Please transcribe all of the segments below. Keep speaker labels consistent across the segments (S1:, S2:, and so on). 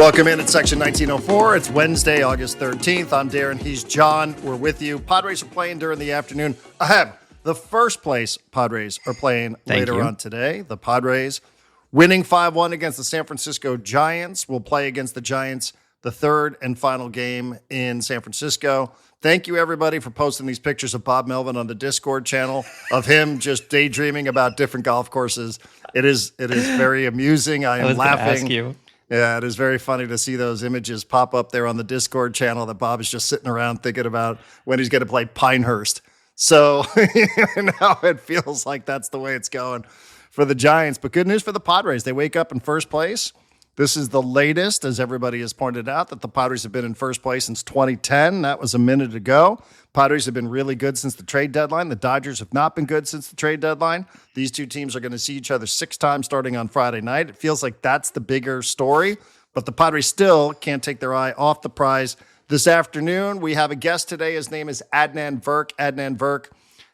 S1: Welcome in at section 1904. It's Wednesday, August 13th. I'm Darren. He's John. We're with you. Padres are playing during the afternoon. Ahem. The first place Padres are playing later on today. The Padres winning 5-1 against the San Francisco Giants. Will play against the Giants the third and final game in San Francisco. Thank you, everybody, for posting these pictures of Bob Melvin on the Discord channel of him just daydreaming about different golf courses. It is very amusing. I am laughing.
S2: Ask you.
S1: Yeah, it is very funny to see those images pop up there on the Discord channel that Bob is just sitting around thinking about when he's going to play Pinehurst. So now it feels like that's the way it's going for the Giants. But good news for the Padres. They wake up in first place. This is the latest, as everybody has pointed out, that the Padres have been in first place since 2010. That was a minute ago. Padres have been really good since the trade deadline. The Dodgers have not been good since the trade deadline. These two teams are going to see each other 6 times starting on Friday night. It feels like that's the bigger story, but the Padres still can't take their eye off the prize. This afternoon, we have a guest today. His name is Adnan Virk. Adnan Virk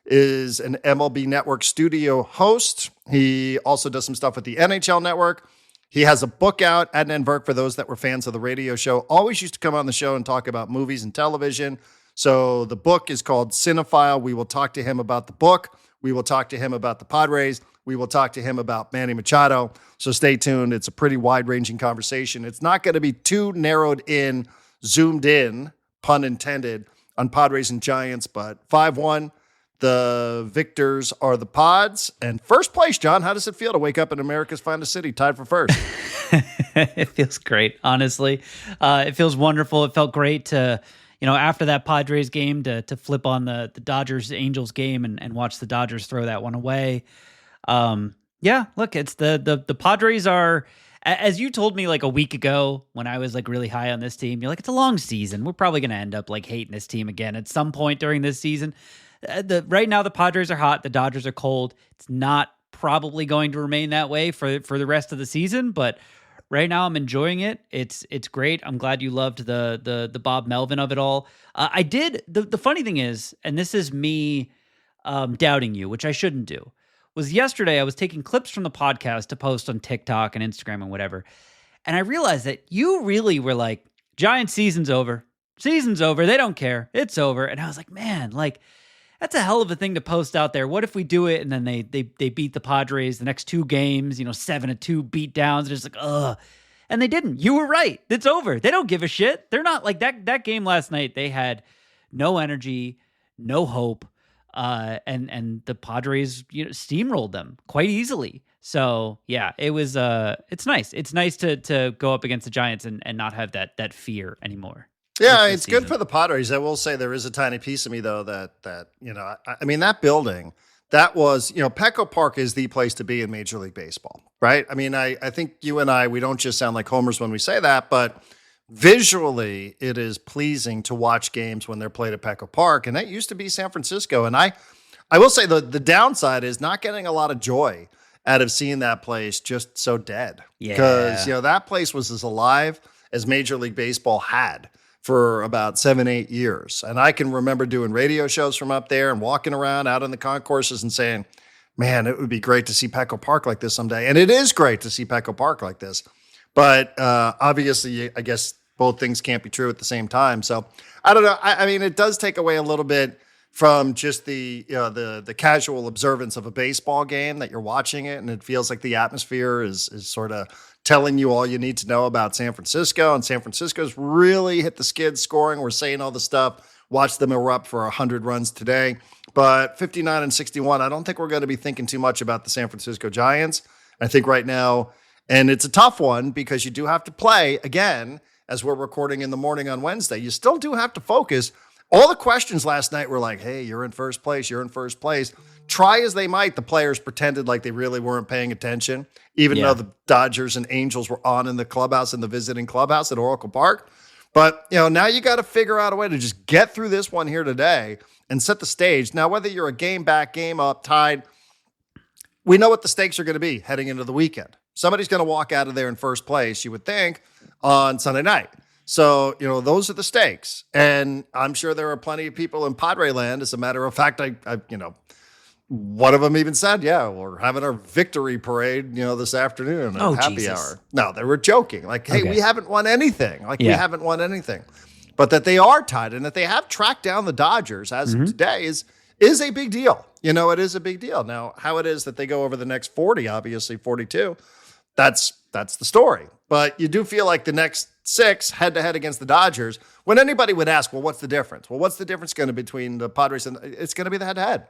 S1: is an MLB Network studio host. He also does some stuff with the NHL Network. He has a book out, Adnan Virk, for those that were fans of the radio show. Always used to come on the show and talk about movies and television. So the book is called Cinephile. We will talk to him about the book. We will talk to him about the Padres. We will talk to him about Manny Machado. So stay tuned. It's a pretty wide-ranging conversation. It's not going to be too narrowed in, zoomed in, pun intended, on Padres and Giants, but 5-1. The victors are the Pods. And first place, John, how does it feel to wake up in America's finest city, tied for first?
S2: It feels great, honestly. It feels wonderful. It felt great to, after that Padres game to flip on the Dodgers-Angels game and watch the Dodgers throw that one away. Look, it's the Padres are, as you told me like a week ago when I was like really high on this team, you're like, it's a long season. We're probably going to end up like hating this team again at some point during this season. Right now, the Padres are hot. The Dodgers are cold. It's not probably going to remain that way for the rest of the season, but right now I'm enjoying it. It's great. I'm glad you loved the Bob Melvin of it all. I did. The funny thing is, and this is me doubting you, which I shouldn't do, was yesterday I was taking clips from the podcast to post on TikTok and Instagram and whatever, and I realized that you really were like, Giants season's over. Season's over. They don't care. It's over. And I was like, man, like, that's a hell of a thing to post out there. What if we do it and then they beat the Padres the next 2 games, 7-2 beat downs. And it's like, ugh. And they didn't. You were right. It's over. They don't give a shit. They're not like that game last night. They had no energy, no hope. And the Padres, steamrolled them quite easily. So yeah, it was, it's nice. It's nice to go up against the Giants and not have that fear anymore.
S1: Yeah, it's good for the Padres. I will say there is a tiny piece of me, though, that I mean, that building, that was, Petco Park is the place to be in Major League Baseball, right? I mean, I think you and I, we don't just sound like homers when we say that, but visually it is pleasing to watch games when they're played at Petco Park, and that used to be San Francisco. And I will say the downside is not getting a lot of joy out of seeing that place just so dead.
S2: Yeah.
S1: Because, that place was as alive as Major League Baseball had for about 7-8 years. And I can remember doing radio shows from up there and walking around out in the concourses and saying, man, it would be great to see Petco Park like this someday. And it is great to see Petco Park like this. But obviously, I guess both things can't be true at the same time. So I don't know. I mean, it does take away a little bit from just the casual observance of a baseball game that you're watching it. And it feels like the atmosphere is sort of telling you all you need to know about San Francisco. And San Francisco's really hit the skids scoring. We're saying all the stuff. Watch them erupt for 100 runs today. But 59-61, I don't think we're going to be thinking too much about the San Francisco Giants. I think right now, and it's a tough one because you do have to play, again, as we're recording in the morning on Wednesday, you still do have to focus. All the questions last night were like, hey, you're in first place, you're in first place. Try as they might, the players pretended like they really weren't paying attention, even though the Dodgers and Angels were on in the clubhouse, in the visiting clubhouse at Oracle Park. But, now you got to figure out a way to just get through this one here today and set the stage. Now, whether you're a game back, game up, tied, we know what the stakes are going to be heading into the weekend. Somebody's going to walk out of there in first place, you would think, on Sunday night. So, those are the stakes. And I'm sure there are plenty of people in Padre land. As a matter of fact, I one of them even said, yeah, we're having our victory parade, this afternoon at happy
S2: Jesus.
S1: hour. No, they were joking. Like, hey,
S2: Okay.
S1: we haven't won anything. Like, we
S2: Yeah.
S1: haven't won anything. But that they are tied and that they have tracked down the Dodgers as of today is a big deal. It is a big deal. Now, how it is that they go over the next 40, obviously 42, that's the story. But you do feel like the next 6 head-to-head against the Dodgers, when anybody would ask, well, what's the difference? Well, what's the difference going to be between the Padres and it's going to be the head-to-head.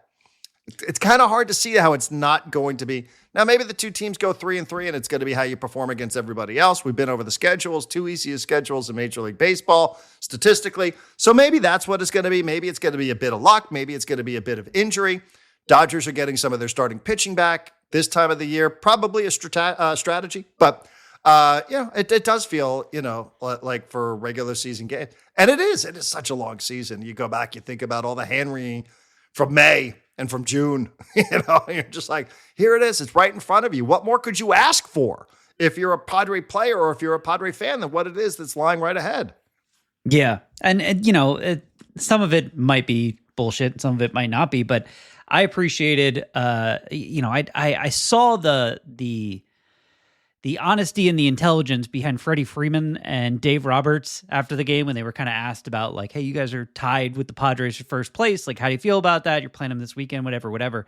S1: It's kind of hard to see how it's not going to be. Now, maybe the two teams go 3-3, and it's going to be how you perform against everybody else. We've been over the schedules, 2 easiest schedules in Major League Baseball, statistically. So maybe that's what it's going to be. Maybe it's going to be a bit of luck. Maybe it's going to be a bit of injury. Dodgers are getting some of their starting pitching back this time of the year. Probably a strategy. But, it does feel, like for a regular season game. And it is such a long season. You go back, you think about all the hand-wringing from May and from June, you're just like, here it is. It's right in front of you. What more could you ask for if you're a Padre player or if you're a Padre fan than what it is that's lying right ahead?
S2: Yeah. And some of it might be bullshit. Some of it might not be, but I appreciated, I saw the honesty and the intelligence behind Freddie Freeman and Dave Roberts after the game when they were kind of asked about like, hey, you guys are tied with the Padres for first place. Like, how do you feel about that? You're playing them this weekend, whatever.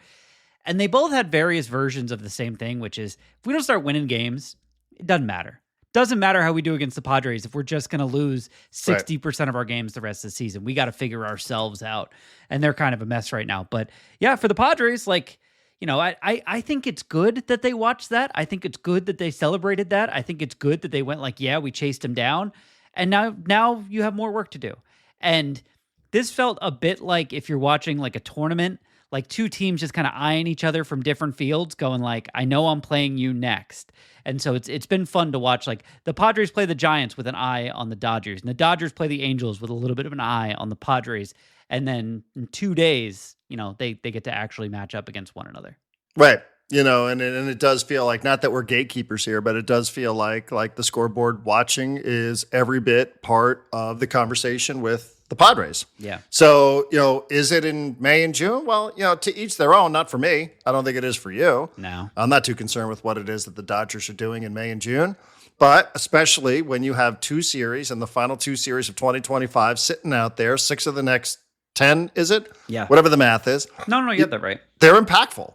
S2: And they both had various versions of the same thing, which is if we don't start winning games, it doesn't matter. Doesn't matter how we do against the Padres if we're just going to lose 60% of our games the rest of the season. We got to figure ourselves out. And they're kind of a mess right now. But yeah, for the Padres, like, I think it's good that they watched that. I think it's good that they celebrated that. I think it's good that they went like, yeah, we chased him down. And now you have more work to do. And this felt a bit like if you're watching like a tournament, like two teams just kind of eyeing each other from different fields going like, I know I'm playing you next. And so it's been fun to watch. Like the Padres play the Giants with an eye on the Dodgers, and the Dodgers play the Angels with a little bit of an eye on the Padres. And then in 2 days, they get to actually match up against one another.
S1: Right. And it does feel like, not that we're gatekeepers here, but it does feel like the scoreboard watching is every bit part of the conversation with the Padres.
S2: Yeah.
S1: So, is it in May and June? Well, to each their own, not for me. I don't think it is for you.
S2: No.
S1: I'm not too concerned with what it is that the Dodgers are doing in May and June. But especially when you have 2 series and the final 2 series of 2025 sitting out there, 6 of the next 10, is it?
S2: Yeah.
S1: Whatever the math is.
S2: No, you get that right.
S1: They're impactful.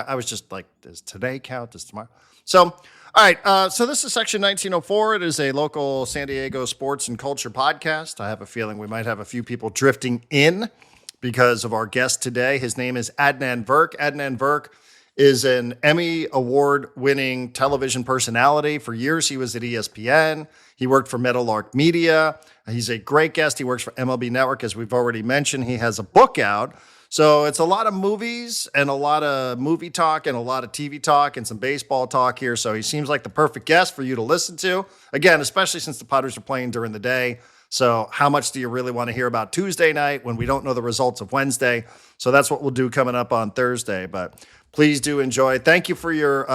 S1: I was just like, does today count? Does tomorrow? So, all right. So this is Section 1904. It is a local San Diego sports and culture podcast. I have a feeling we might have a few people drifting in because of our guest today. His name is Adnan Virk. Adnan Virk is an Emmy award-winning television personality. For years, he was at ESPN. He worked for Meadowlark Media. He's a great guest. He works for MLB Network, as we've already mentioned. He has a book out. So it's a lot of movies and a lot of movie talk and a lot of TV talk and some baseball talk here. So he seems like the perfect guest for you to listen to. Again, especially since the Padres are playing during the day. So how much do you really want to hear about Tuesday night when we don't know the results of Wednesday? So that's what we'll do coming up on Thursday. But please do enjoy. Thank you for your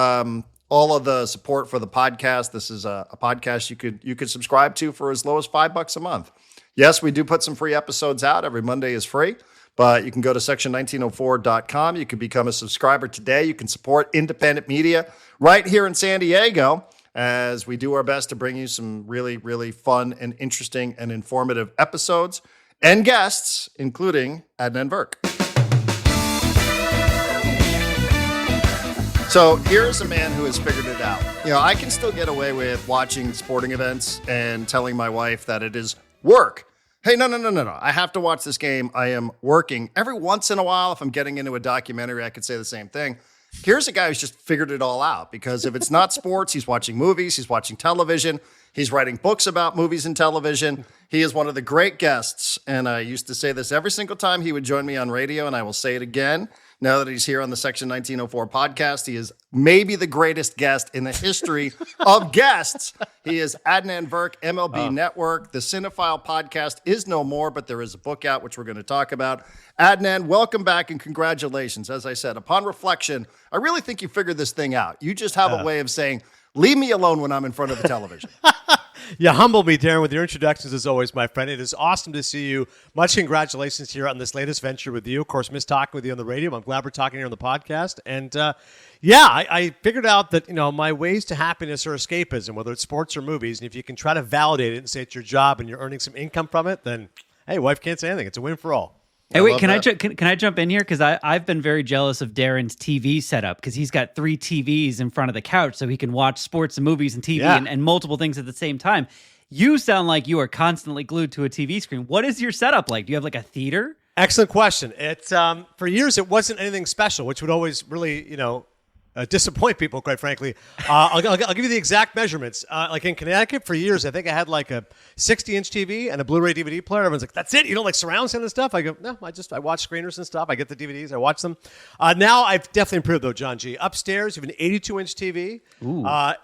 S1: all of the support for the podcast. This is a podcast you could subscribe to for as low as $5 a month. Yes, we do put some free episodes out. Every Monday is free, but you can go to section1904.com. You can become a subscriber today. You can support independent media right here in San Diego as we do our best to bring you some really, really fun and interesting and informative episodes and guests, including Adnan Virk. So here's a man who has figured it out. I can still get away with watching sporting events and telling my wife that it is work. Hey, no. I have to watch this game. I am working. Every once in a while, if I'm getting into a documentary, I could say the same thing. Here's a guy who's just figured it all out, because if it's not sports, he's watching movies, he's watching television, he's writing books about movies and television. He is one of the great guests, and I used to say this every single time he would join me on radio, and I will say it again. Now that he's here on the Section 1904 podcast, he is maybe the greatest guest in the history of guests. He is Adnan Virk, MLB Network. The Cinephile podcast is no more, but there is a book out, which we're going to talk about. Adnan, welcome back and congratulations. As I said, upon reflection, I really think you figured this thing out. You just have a way of saying, leave me alone when I'm in front of the television.
S3: You humble me, Darren, with your introductions as always, my friend. It is awesome to see you. Much congratulations here on this latest venture with you. Of course, miss talking with you on the radio. I'm glad we're talking here on the podcast. And I figured out that, my ways to happiness are escapism, whether it's sports or movies. And if you can try to validate it and say it's your job and you're earning some income from it, then, hey, wife can't say anything. It's a win for all.
S2: Hey, wait, can I jump in here? Because I've been very jealous of Darren's TV setup because he's got 3 TVs in front of the couch so he can watch sports and movies and TV and multiple things at the same time. You sound like you are constantly glued to a TV screen. What is your setup like? Do you have like a theater?
S3: Excellent question. It's for years it wasn't anything special, which would always really, disappoint people, quite frankly. I'll give you the exact measurements. Like in Connecticut, for years, I think I had like a 60-inch TV and a Blu-ray DVD player. Everyone's like, "That's it? You don't like surround sound and stuff?" I go, "No, I watch screeners and stuff. I get the DVDs, I watch them." Now I've definitely improved though, John G. Upstairs, you have an 82-inch TV.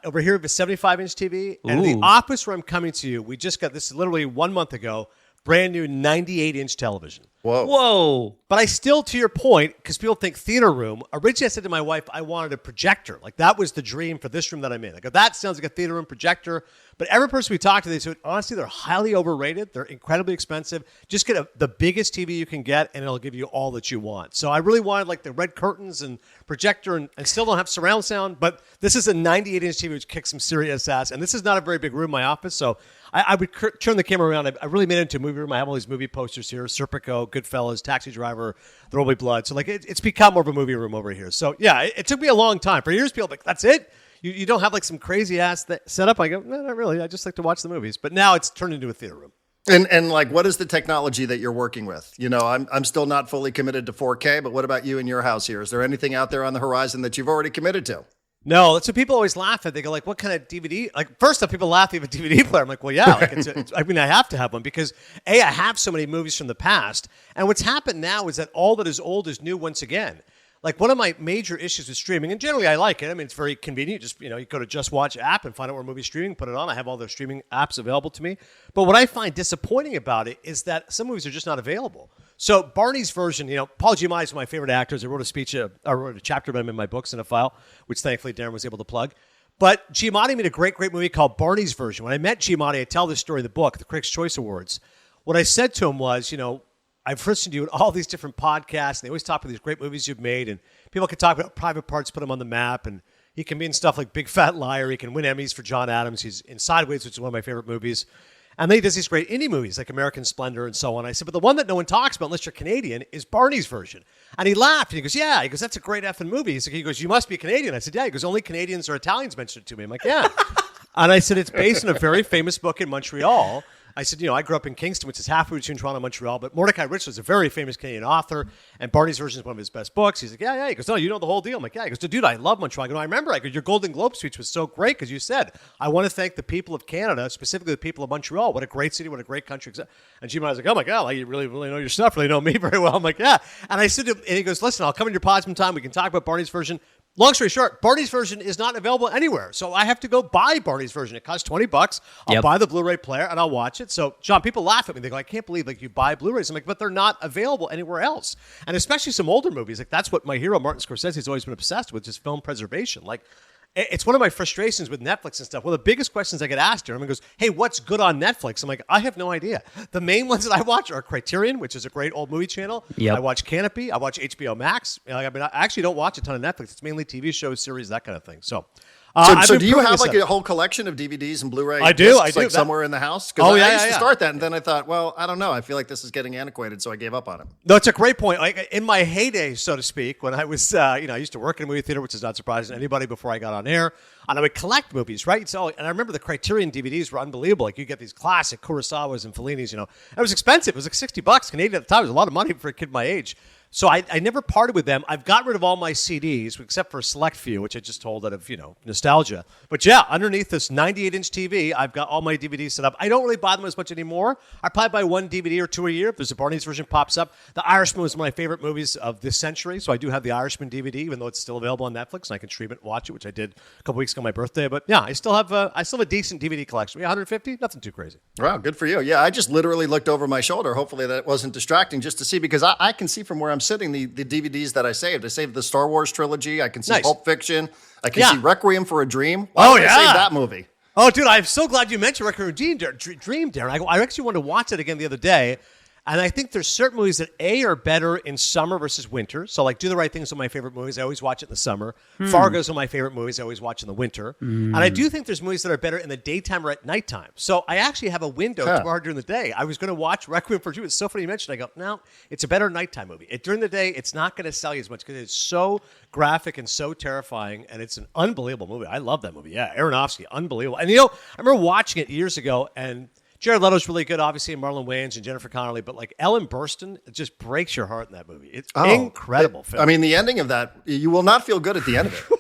S3: Over here, we have a 75-inch TV. And in the office where I'm coming to you, we just got this literally 1 month ago. Brand new 98-inch television.
S2: Whoa.
S3: But I still, to your point, because people think theater room, originally I said to my wife, I wanted a projector. Like that was the dream for this room that I'm in. Like that sounds like a theater room projector. But every person we talk to, they say, honestly, they're highly overrated. They're incredibly expensive. Just get the biggest TV you can get, and it'll give you all that you want. So I really wanted like the red curtains and projector, and still don't have surround sound. But this is a 98-inch TV, which kicks some serious ass. And this is not a very big room, my office. So I would turn the camera around. I really made it into a movie room. I have all these movie posters here: Serpico, Goodfellas, Taxi Driver, There Will Be Blood. So like it's become more of a movie room over here. So yeah, it took me a long time. For years, people were like, "That's it? You don't have like some crazy ass setup?" I go, "No, not really. I just like to watch the movies." But now it's turned into a theater room.
S1: And like, what is the technology that you're working with? I'm still not fully committed to 4K, but what about you in your house here? Is there anything out there on the horizon that you've already committed to?
S3: No, that's what people always laugh at. They go like, "What kind of DVD?" Like, first off, people laugh at a DVD player. I'm like, "Well, yeah, like I have to have one because I have so many movies from the past, and what's happened now is that all that is old is new once again." Like one of my major issues with streaming, and generally I like it. I mean, it's very convenient. Just you go to Just Watch app and find out where movie's streaming, put it on. I have all the streaming apps available to me. But what I find disappointing about it is that some movies are just not available. So Barney's version, Paul Giamatti is one of my favorite actors. I wrote a chapter about him in my book, Cinephile, which thankfully Darren was able to plug. But Giamatti made a great movie called Barney's Version. When I met Giamatti, I tell this story in the book, the Critics' Choice Awards. What I said to him was, I've listened to you in all these different podcasts, and they always talk about these great movies you've made, and people can talk about private parts, put them on the map, and he can be in stuff like Big Fat Liar. He can win Emmys for John Adams. He's in Sideways, which is one of my favorite movies. And then he does these great indie movies like American Splendor and so on. I said, but the one that no one talks about unless you're Canadian is Barney's Version. And he laughed. And he goes, yeah. He goes, that's a great effing movie. He goes, you must be Canadian. I said, yeah. He goes, only Canadians or Italians mentioned it to me. I'm like, yeah. And I said, it's based on a very famous book in Montreal. I said, I grew up in Kingston, which is halfway between Toronto and Montreal, but Mordecai Richler is a very famous Canadian author, and Barney's Version is one of his best books. He's like, yeah. He goes, no, you know the whole deal. I'm like, yeah. He goes, dude, I love Montreal. I go, no, I remember. I go, your Golden Globe speech was so great because you said, I want to thank the people of Canada, specifically the people of Montreal. What a great city, what a great country. And Jim was like, oh my God, like, you really know your stuff, really know me very well. I'm like, yeah. And I said, and he goes, listen, I'll come in your pod sometime. We can talk about Barney's Version. Long story short, Barney's Version is not available anywhere. So I have to go buy Barney's Version. It costs $20. I'll buy the Blu-ray player and I'll watch it. So, John, people laugh at me. They go, I can't believe you buy Blu-rays. I'm like, but they're not available anywhere else. And especially some older movies. Like that's what my hero, Martin Scorsese, has always been obsessed with, just film preservation. Like it's one of my frustrations with Netflix and stuff. One of the biggest questions I get asked here, everyone goes, hey, what's good on Netflix? I'm like, I have no idea. The main ones that I watch are Criterion, which is a great old movie channel. I watch Canopy. I watch HBO Max. I actually don't watch a ton of Netflix. It's mainly TV shows, series, that kind of thing. So
S1: do you have like a whole collection of DVDs and Blu-ray?
S3: I do.
S1: Like somewhere in the house? Because I used to start that, and then I thought, well, I don't know. I feel like this is getting antiquated, so I gave up on it.
S3: No, it's a great point. Like in my heyday, so to speak, when I was, I used to work in a movie theater, which is not surprising to anybody before I got on air, and I would collect movies, right? So, and I remember the Criterion DVDs were unbelievable. Like you get these classic Kurosawas and Fellinis, It was expensive. It was like $60 Canadian at the time. It was a lot of money for a kid my age. So I never parted with them. I've got rid of all my CDs, except for a select few, which I just told out of, nostalgia. But yeah, underneath this 98-inch TV, I've got all my DVDs set up. I don't really buy them as much anymore. I probably buy one DVD or two a year. If there's a Barney's Version pops up. The Irishman was one of my favorite movies of this century, so I do have the Irishman DVD, even though it's still available on Netflix, and I can stream it and watch it, which I did a couple weeks ago on my birthday. But yeah, I still have a decent DVD collection. Yeah, 150, nothing too crazy.
S1: Wow, good for you. Yeah, I just literally looked over my shoulder. Hopefully that wasn't distracting, just to see, because I can see from where I'm sitting the DVDs that I saved. I saved the Star Wars trilogy. I can see Pulp Fiction. I can see Requiem for a Dream. Why did I save that movie?
S3: Oh, dude, I'm so glad you mentioned Requiem for a Dream, Darren. I actually wanted to watch it again the other day. And I think there's certain movies that are better in summer versus winter. So like Do the Right Thing is one of my favorite movies. I always watch it in the summer. Fargo is one of my favorite movies. I always watch in the winter. And I do think there's movies that are better in the daytime or at nighttime. So I actually have a window tomorrow during the day. I was going to watch Requiem for a Dream. It's so funny you mentioned it. I go, no, it's a better nighttime movie. During the day, it's not going to sell you as much because it's so graphic and so terrifying. And it's an unbelievable movie. I love that movie. Yeah, Aronofsky, unbelievable. And I remember watching it years ago, and Jared Leto's really good, obviously, and Marlon Wayans and Jennifer Connelly, but like Ellen Burstyn, it just breaks your heart in that movie. It's incredible film.
S1: I mean, the ending of that, you will not feel good at the end of it.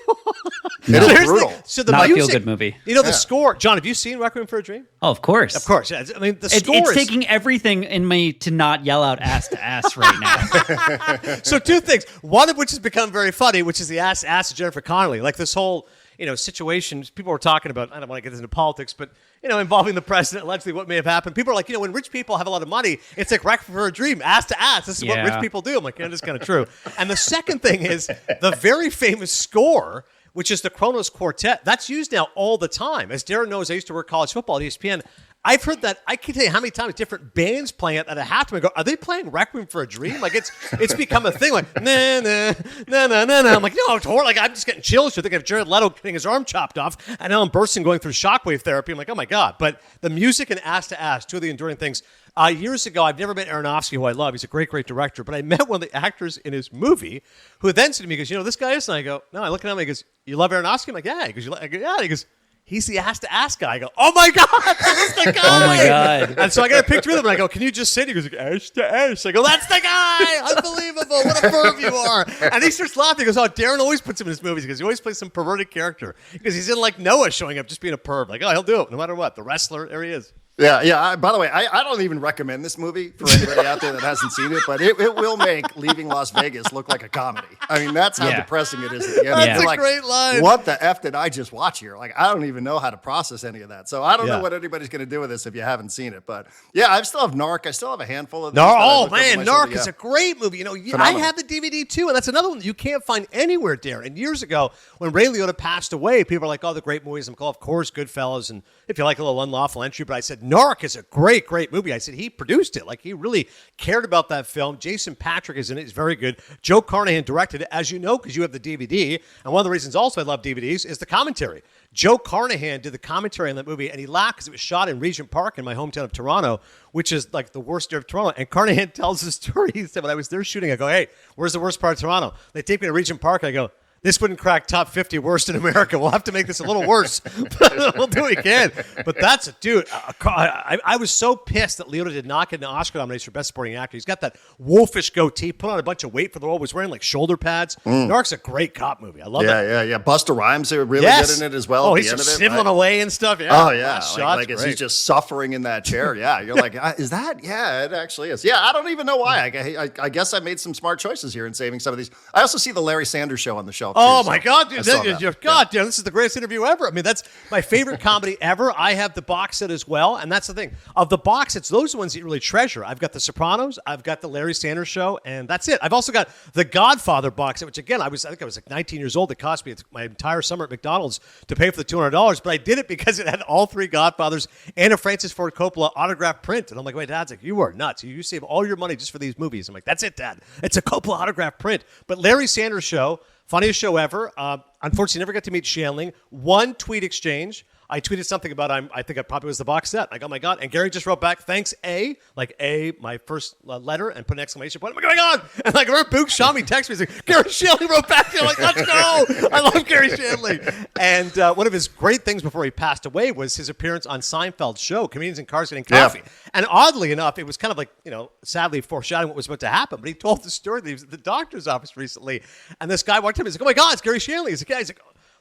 S1: It is brutal.
S3: So the
S2: not
S3: music,
S2: a feel-good movie.
S3: The score. John, have you seen Requiem for a Dream?
S2: Oh, of course.
S3: Of course. Yeah. I mean, the score
S2: It's taking everything in me to not yell out ass to ass right now.
S3: So two things. One of which has become very funny, which is the ass of Jennifer Connelly. Like this whole situation people were talking about. I don't want to get into politics, but involving the president, allegedly what may have happened. People are like, when rich people have a lot of money, it's like Requiem for a Dream, ass to ass. This is what rich people do. I'm like, that's kind of true. And the second thing is the very famous score, which is the Kronos Quartet. That's used now all the time. As Darren knows, I used to work college football at ESPN. I've heard that. I can't tell you how many times different bands playing it at a halftime. I go, are they playing Requiem for a Dream? Like it's become a thing. Like nah, nah, nah, nah, nah, nah. I'm like, no, it's horrible. Like I'm just getting chills. You're thinking of Jared Leto getting his arm chopped off, and Ellen Burstyn going through shockwave therapy. I'm like, oh my god. But the music and ass to ass, two of the enduring things. Years ago, I've never met Aronofsky, who I love. He's a great, great director. But I met one of the actors in his movie, who then said to me, he goes, this guy is. And I go, no. I look at him. He goes, you love Aronofsky? I'm like, yeah. He goes, I go, yeah. He goes, he's the ass-to-ass guy. I go, oh my God, that's the guy.
S2: Oh my God.
S3: And so I got a picture with him, and I go, can you just sit? He goes, ass-to-ass. I go, that's the guy. Unbelievable. What a perv you are. And he starts laughing. He goes, oh, Darren always puts him in his movies because he always plays some perverted character. Because he's in like Noah showing up just being a perv. Like, oh, he'll do it no matter what. The wrestler, there he is.
S1: Yeah. By the way, I don't even recommend this movie for anybody out there that hasn't seen it, but it will make Leaving Las Vegas look like a comedy. I mean, that's how depressing it is at the end.
S3: That's
S1: a
S3: a great line.
S1: What the F did I just watch here? Like, I don't even know how to process any of that. So I don't know what anybody's going to do with this if you haven't seen it. But yeah, I still have Narc. I still have a handful of these.
S3: Oh, man, Narc is a great movie. I have the DVD too, and that's another one that you can't find anywhere, Darren. And years ago, when Ray Liotta passed away, people were like, oh, the great movies. I'm called, of course, Goodfellas, and if you like a little Unlawful Entry. But I said, Narc is a great movie. I said he produced it. Like he really cared about that film. Jason Patric is in it. He's very good. Joe Carnahan directed it, as you know, because you have the DVD. And one of the reasons also I love DVDs is the commentary. Joe Carnahan did the commentary on that movie, and he laughed because it was shot in Regent Park in my hometown of Toronto, which is like the worst area of Toronto. And Carnahan tells the story. He said, when I was there shooting, I go, hey, where's the worst part of Toronto? They take me to Regent Park. I go, this wouldn't crack top 50 worst in America. We'll have to make this a little worse. We'll do what we can. But that's a dude. I was so pissed that Liotta did not get an Oscar nomination for Best Supporting Actor. He's got that wolfish goatee, put on a bunch of weight for the role, was wearing like shoulder pads. Narc's a great cop movie. I love that.
S1: Yeah. Busta Rhymes are really good in it as well.
S3: Oh, he's just sniveling away and stuff. Yeah.
S1: Oh, yeah. Like as he's just suffering in that chair. Yeah. You're like, is that? Yeah, it actually is. Yeah, I don't even know why. I guess I made some smart choices here in saving some of these. I also see the Larry Sanders Show on the shelf.
S3: Oh, my God. Dude, damn, this is the greatest interview ever. I mean, that's my favorite comedy ever. I have the box set as well, and that's the thing. Of the box sets, those are the ones that you really treasure. I've got The Sopranos, I've got the Larry Sanders Show, and that's it. I've also got the Godfather box set, which again, I think I was like 19 years old. It cost me my entire summer at McDonald's to pay for the $200, but I did it because it had all three Godfathers and a Francis Ford Coppola autograph print. And I'm like, my dad's like, you are nuts. You save all your money just for these movies. I'm like, that's it, Dad. It's a Coppola autograph print. But Larry Sanders Show, funniest show ever. Unfortunately, never got to meet Shandling. One tweet exchange. I tweeted something about I think it probably was the box set. Like, oh my God. And Gary just wrote back, thanks, A. Like, A, my first letter, and put an exclamation point. I'm like, oh my God. And like, I remember Book Shami texted me. He's like, Gary Shandling wrote back. I'm like, let's go. I love Gary Shandling. And one of his great things before he passed away was his appearance on Seinfeld's show, Comedians in Cars Getting Coffee. Yeah. And oddly enough, it was kind of like, sadly foreshadowing what was about to happen. But he told the story that he was at the doctor's office recently. And this guy walked up. He's like, oh my God, it's Gary Shandling. He's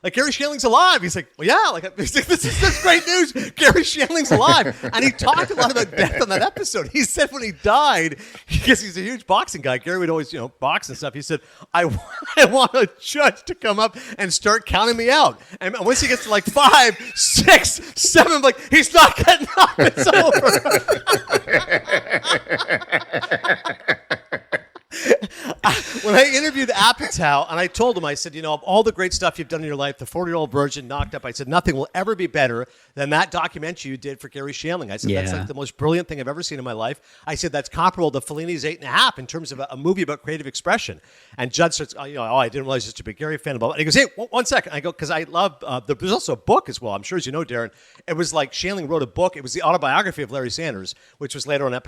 S3: like, Gary Shandling's alive. He's like, well, yeah. Like, this is great news. Gary Shandling's alive. And he talked a lot about death on that episode. He said when he died, because he's a huge boxing guy, Gary would always, box and stuff. He said, I want a judge to come up and start counting me out. And once he gets to like 5, 6, 7, I'm like, he's not getting up. It's over. when I interviewed Apatow, and I told him, I said, of all the great stuff you've done in your life, the 40-year-old virgin knocked up, I said, nothing will ever be better than that documentary you did for Gary Shandling. I said, that's like the most brilliant thing I've ever seen in my life. I said, that's comparable to Fellini's 8.5 in terms of a movie about creative expression. And Judd starts, I didn't realize you're such a big Gary fan. And he goes, hey, 1 second. I go, because I love, there's also a book as well. I'm sure as you know, Darren, it was like Shandling wrote a book. It was the autobiography of Larry Sanders, which was later on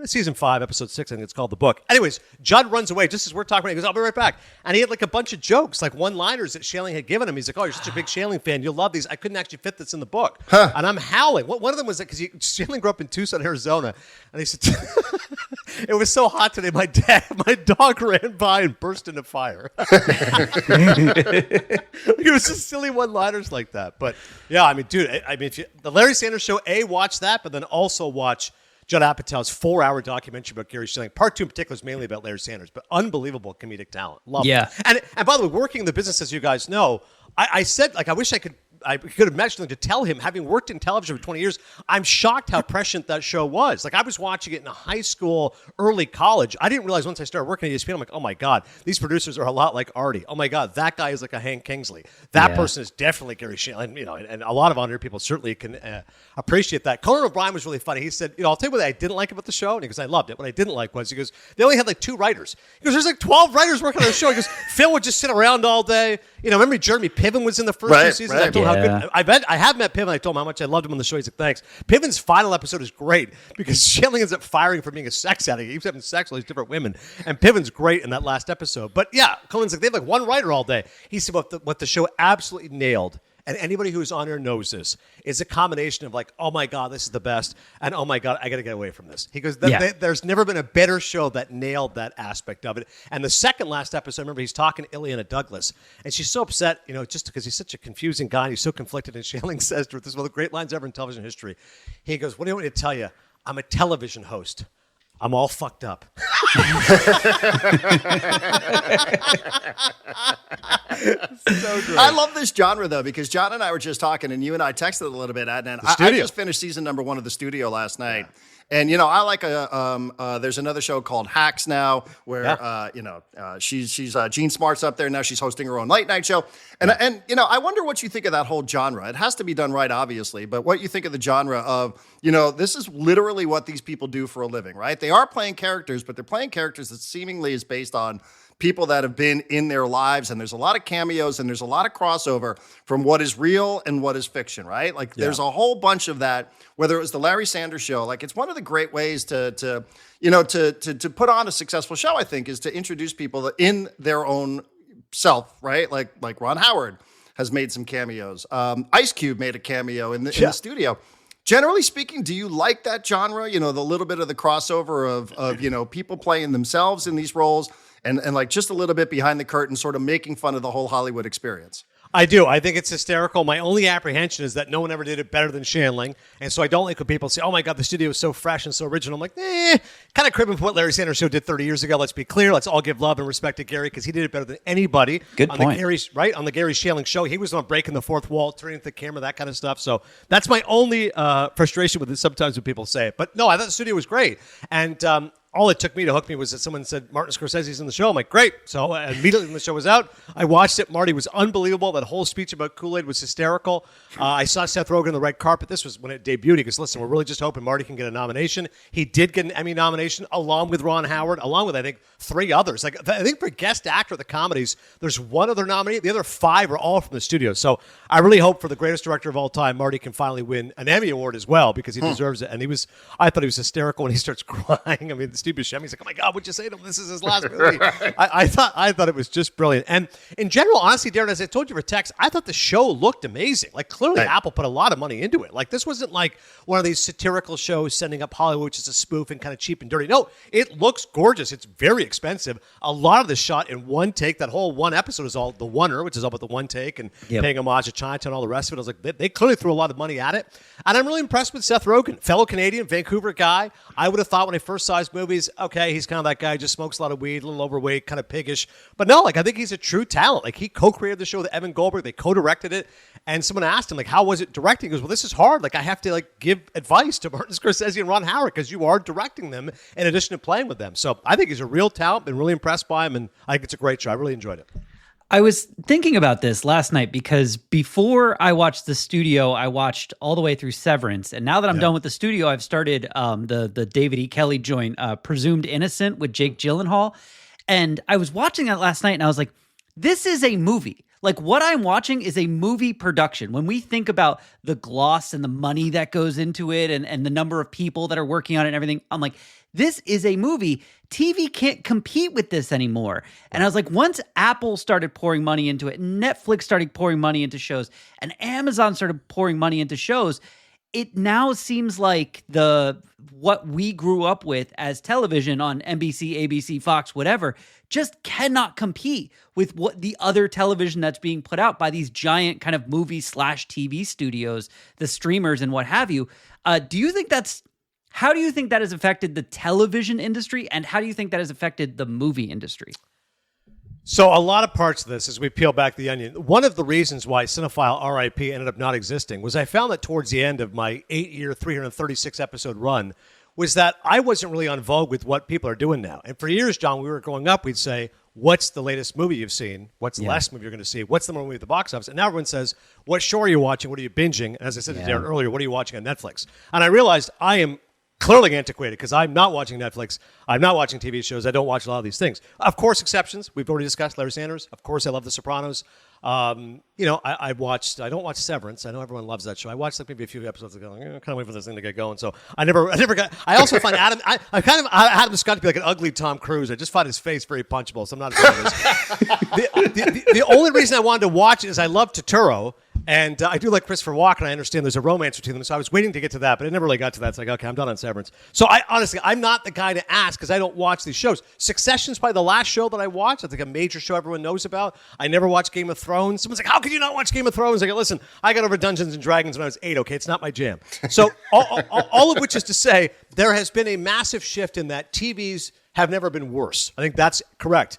S3: season 5, episode 6, I think it's called The Book. Anyways, Judd runs away just as we're talking about it. He goes, I'll be right back. And he had like a bunch of jokes, like one-liners that Shandling had given him. He's like, oh, you're such a big Shandling fan. You'll love these. I couldn't actually fit this in the book. And I'm howling. One of them was because Shandling grew up in Tucson, Arizona. And he said, it was so hot today, my dog ran by and burst into fire. It was just silly one-liners like that. But yeah, I mean, dude, if the Larry Sanders Show, watch that, but then also watch Judd Apatow's 4-hour documentary about Gary Shandling. Part 2 in particular is mainly about Larry Sanders, but unbelievable comedic talent. Love it. And by the way, working in the business, as you guys know, I said, like, I wish I could have mentioned to tell him, having worked in television for 20 years, I'm shocked how prescient that show was. Like, I was watching it in high school, early college. I didn't realize once I started working at ESPN, I'm like, oh my God, these producers are a lot like Artie. Oh my God, that guy is like a Hank Kingsley. That person is definitely Gary Shandling. And a lot of on-air people certainly can appreciate that. Conan O'Brien was really funny. He said, I'll tell you what I didn't like about the show. And he goes, I loved it. What I didn't like was, he goes, they only had like 2 writers. He goes, there's like 12 writers working on the show. He goes, Phil would just sit around all day. Remember Jeremy Piven was in the first 2 seasons? I told him how good. I have met Piven. I told him how much I loved him on the show. He's like, thanks. Piven's final episode is great because Shandling ends up firing for being a sex addict. He keeps having sex with all these different women. And Piven's great in that last episode. But yeah, Conan's like, they have like 1 writer all day. He said what the show absolutely nailed, and anybody who's on here knows this, is a combination of like, oh my God, this is the best, and oh my God, I got to get away from this. He goes, there's never been a better show that nailed that aspect of it. And the second last episode, remember, he's talking to Ileana Douglas, and she's so upset, just because he's such a confusing guy, and he's so conflicted, and Shandling says to her, this is one of the great lines ever in television history. He goes, what do you want me to tell you? I'm a television host. I'm all fucked up. So great.
S1: I love this genre, though, because John and I were just talking, and you and I texted a little bit, Adnan. I just finished season number 1 of The Studio last night. Yeah. And, I like there's another show called Hacks now where, she's Jean Smart's up there. Now she's hosting her own late night show. And I wonder what you think of that whole genre. It has to be done right, obviously. But what you think of the genre of, this is literally what these people do for a living, right? They are playing characters, but they're playing characters that seemingly is based on people that have been in their lives, and there's a lot of cameos and there's a lot of crossover from what is real and what is fiction, right? Like there's a whole bunch of that, whether it was the Larry Sanders Show. Like it's one of the great ways to put on a successful show, I think, is to introduce people in their own self, right? Like Ron Howard has made some cameos. Ice Cube made a cameo in the studio. Generally speaking, do you like that genre? The little bit of the crossover of people playing themselves in these roles and like just a little bit behind the curtain, sort of making fun of the whole Hollywood experience.
S3: I do. I think it's hysterical. My only apprehension is that no one ever did it better than Shandling. And so I don't like when people say, oh my God, the studio is so fresh and so original. I'm like, kind of cribbing what Larry Sanders Show did 30 years ago. Let's be clear. Let's all give love and respect to Gary because he did it better than anybody.
S2: Good
S3: on
S2: point.
S3: On the Gary Shandling Show. He was on breaking the fourth wall, turning to the camera, that kind of stuff. So that's my only frustration with it sometimes when people say it. But no, I thought the studio was great. And all it took me to hook me was that someone said, Martin Scorsese's in the show. I'm like, great. So immediately when the show was out, I watched it. Marty was unbelievable. That whole speech about Kool-Aid was hysterical. I saw Seth Rogen on the red carpet. This was when it debuted. He goes, listen, we're really just hoping Marty can get a nomination. He did get an Emmy nomination along with Ron Howard, along with, I think, 3 others. Like I think for guest actor of the comedies, there's 1 other nominee. The other 5 are all from the studio. So I really hope for the greatest director of all time, Marty can finally win an Emmy Award as well because he deserves it. And I thought he was hysterical when he starts crying. I mean, Steve Buscemi's like, oh my God, what'd you say to him? This is his last movie. I thought it was just brilliant. And in general, honestly, Darren, as I told you for text, I thought the show looked amazing. Like clearly Apple put a lot of money into it. Like this wasn't like one of these satirical shows sending up Hollywood, which is a spoof and kind of cheap and dirty. No, it looks gorgeous. It's very expensive. A lot of this shot in one take. That whole one episode is all the oneer, which is all about the one take and paying homage to Chinatown and all the rest of it. I was like, they clearly threw a lot of money at it. And I'm really impressed with Seth Rogen, fellow Canadian, Vancouver guy. I would have thought when I first saw his movie, movies, okay, he's kind of that guy, just smokes a lot of weed, a little overweight, kind of piggish. But no, like I think he's a true talent. Like he co-created the show with Evan Goldberg. They co-directed it. And someone asked him, like, how was it directing? He goes, well, this is hard. Like I have to like give advice to Martin Scorsese and Ron Howard because you are directing them in addition to playing with them. So I think he's a real talent. Been really impressed by him. And I think it's a great show. I really enjoyed it.
S2: I was thinking about this last night because before I watched The Studio, I watched all the way through Severance. And now that I'm done with The Studio, I've started the David E. Kelly joint, Presumed Innocent with Jake Gyllenhaal. And I was watching that last night and I was like, this is a movie. Like what I'm watching is a movie production. When we think about the gloss and the money that goes into it and the number of people that are working on it and everything, I'm like, this is a movie. TV can't compete with this anymore. And I was like, once Apple started pouring money into it, Netflix started pouring money into shows, and Amazon started pouring money into shows, it now seems like what we grew up with as television on NBC, ABC, Fox, whatever, just cannot compete with what the other television that's being put out by these giant kind of movie/TV studios, the streamers and what have you. How do you think that has affected the television industry, and how do you think that has affected the movie industry?
S3: So a lot of parts of this, as we peel back the onion, one of the reasons why Cinephile RIP ended up not existing was I found that towards the end of my 8-year, 336-episode run was that I wasn't really on vogue with what people are doing now. And for years, John, we were growing up, we'd say, what's the latest movie you've seen? What's the last movie you're going to see? What's the movie at the box office? And now everyone says, what show are you watching? What are you binging? And as I said to Darren earlier, what are you watching on Netflix? And I realized I am clearly antiquated because I'm not watching Netflix. I'm not watching TV shows. I don't watch a lot of these things. Of course, exceptions. We've already discussed Larry Sanders. Of course, I love The Sopranos. I don't watch Severance. I know everyone loves that show. I watched like maybe a few episodes ago. I kind of wait for this thing to get going. So I never got. I also find Adam Scott to be like an ugly Tom Cruise. I just find his face very punchable. So I'm not a fan of this. The only reason I wanted to watch it is I love Turturro. And I do like Christopher Walken. I understand there's a romance between them, so I was waiting to get to that, but it never really got to that. It's like, okay, I'm done on Severance. So I'm not the guy to ask because I don't watch these shows. Succession's probably the last show that I watched. I think a major show everyone knows about. I never watched Game of Thrones. Someone's like, how could you not watch Game of Thrones? I go, listen, I got over Dungeons and Dragons when I was 8. Okay, it's not my jam. So all of which is to say, there has been a massive shift in that TVs have never been worse. I think that's correct.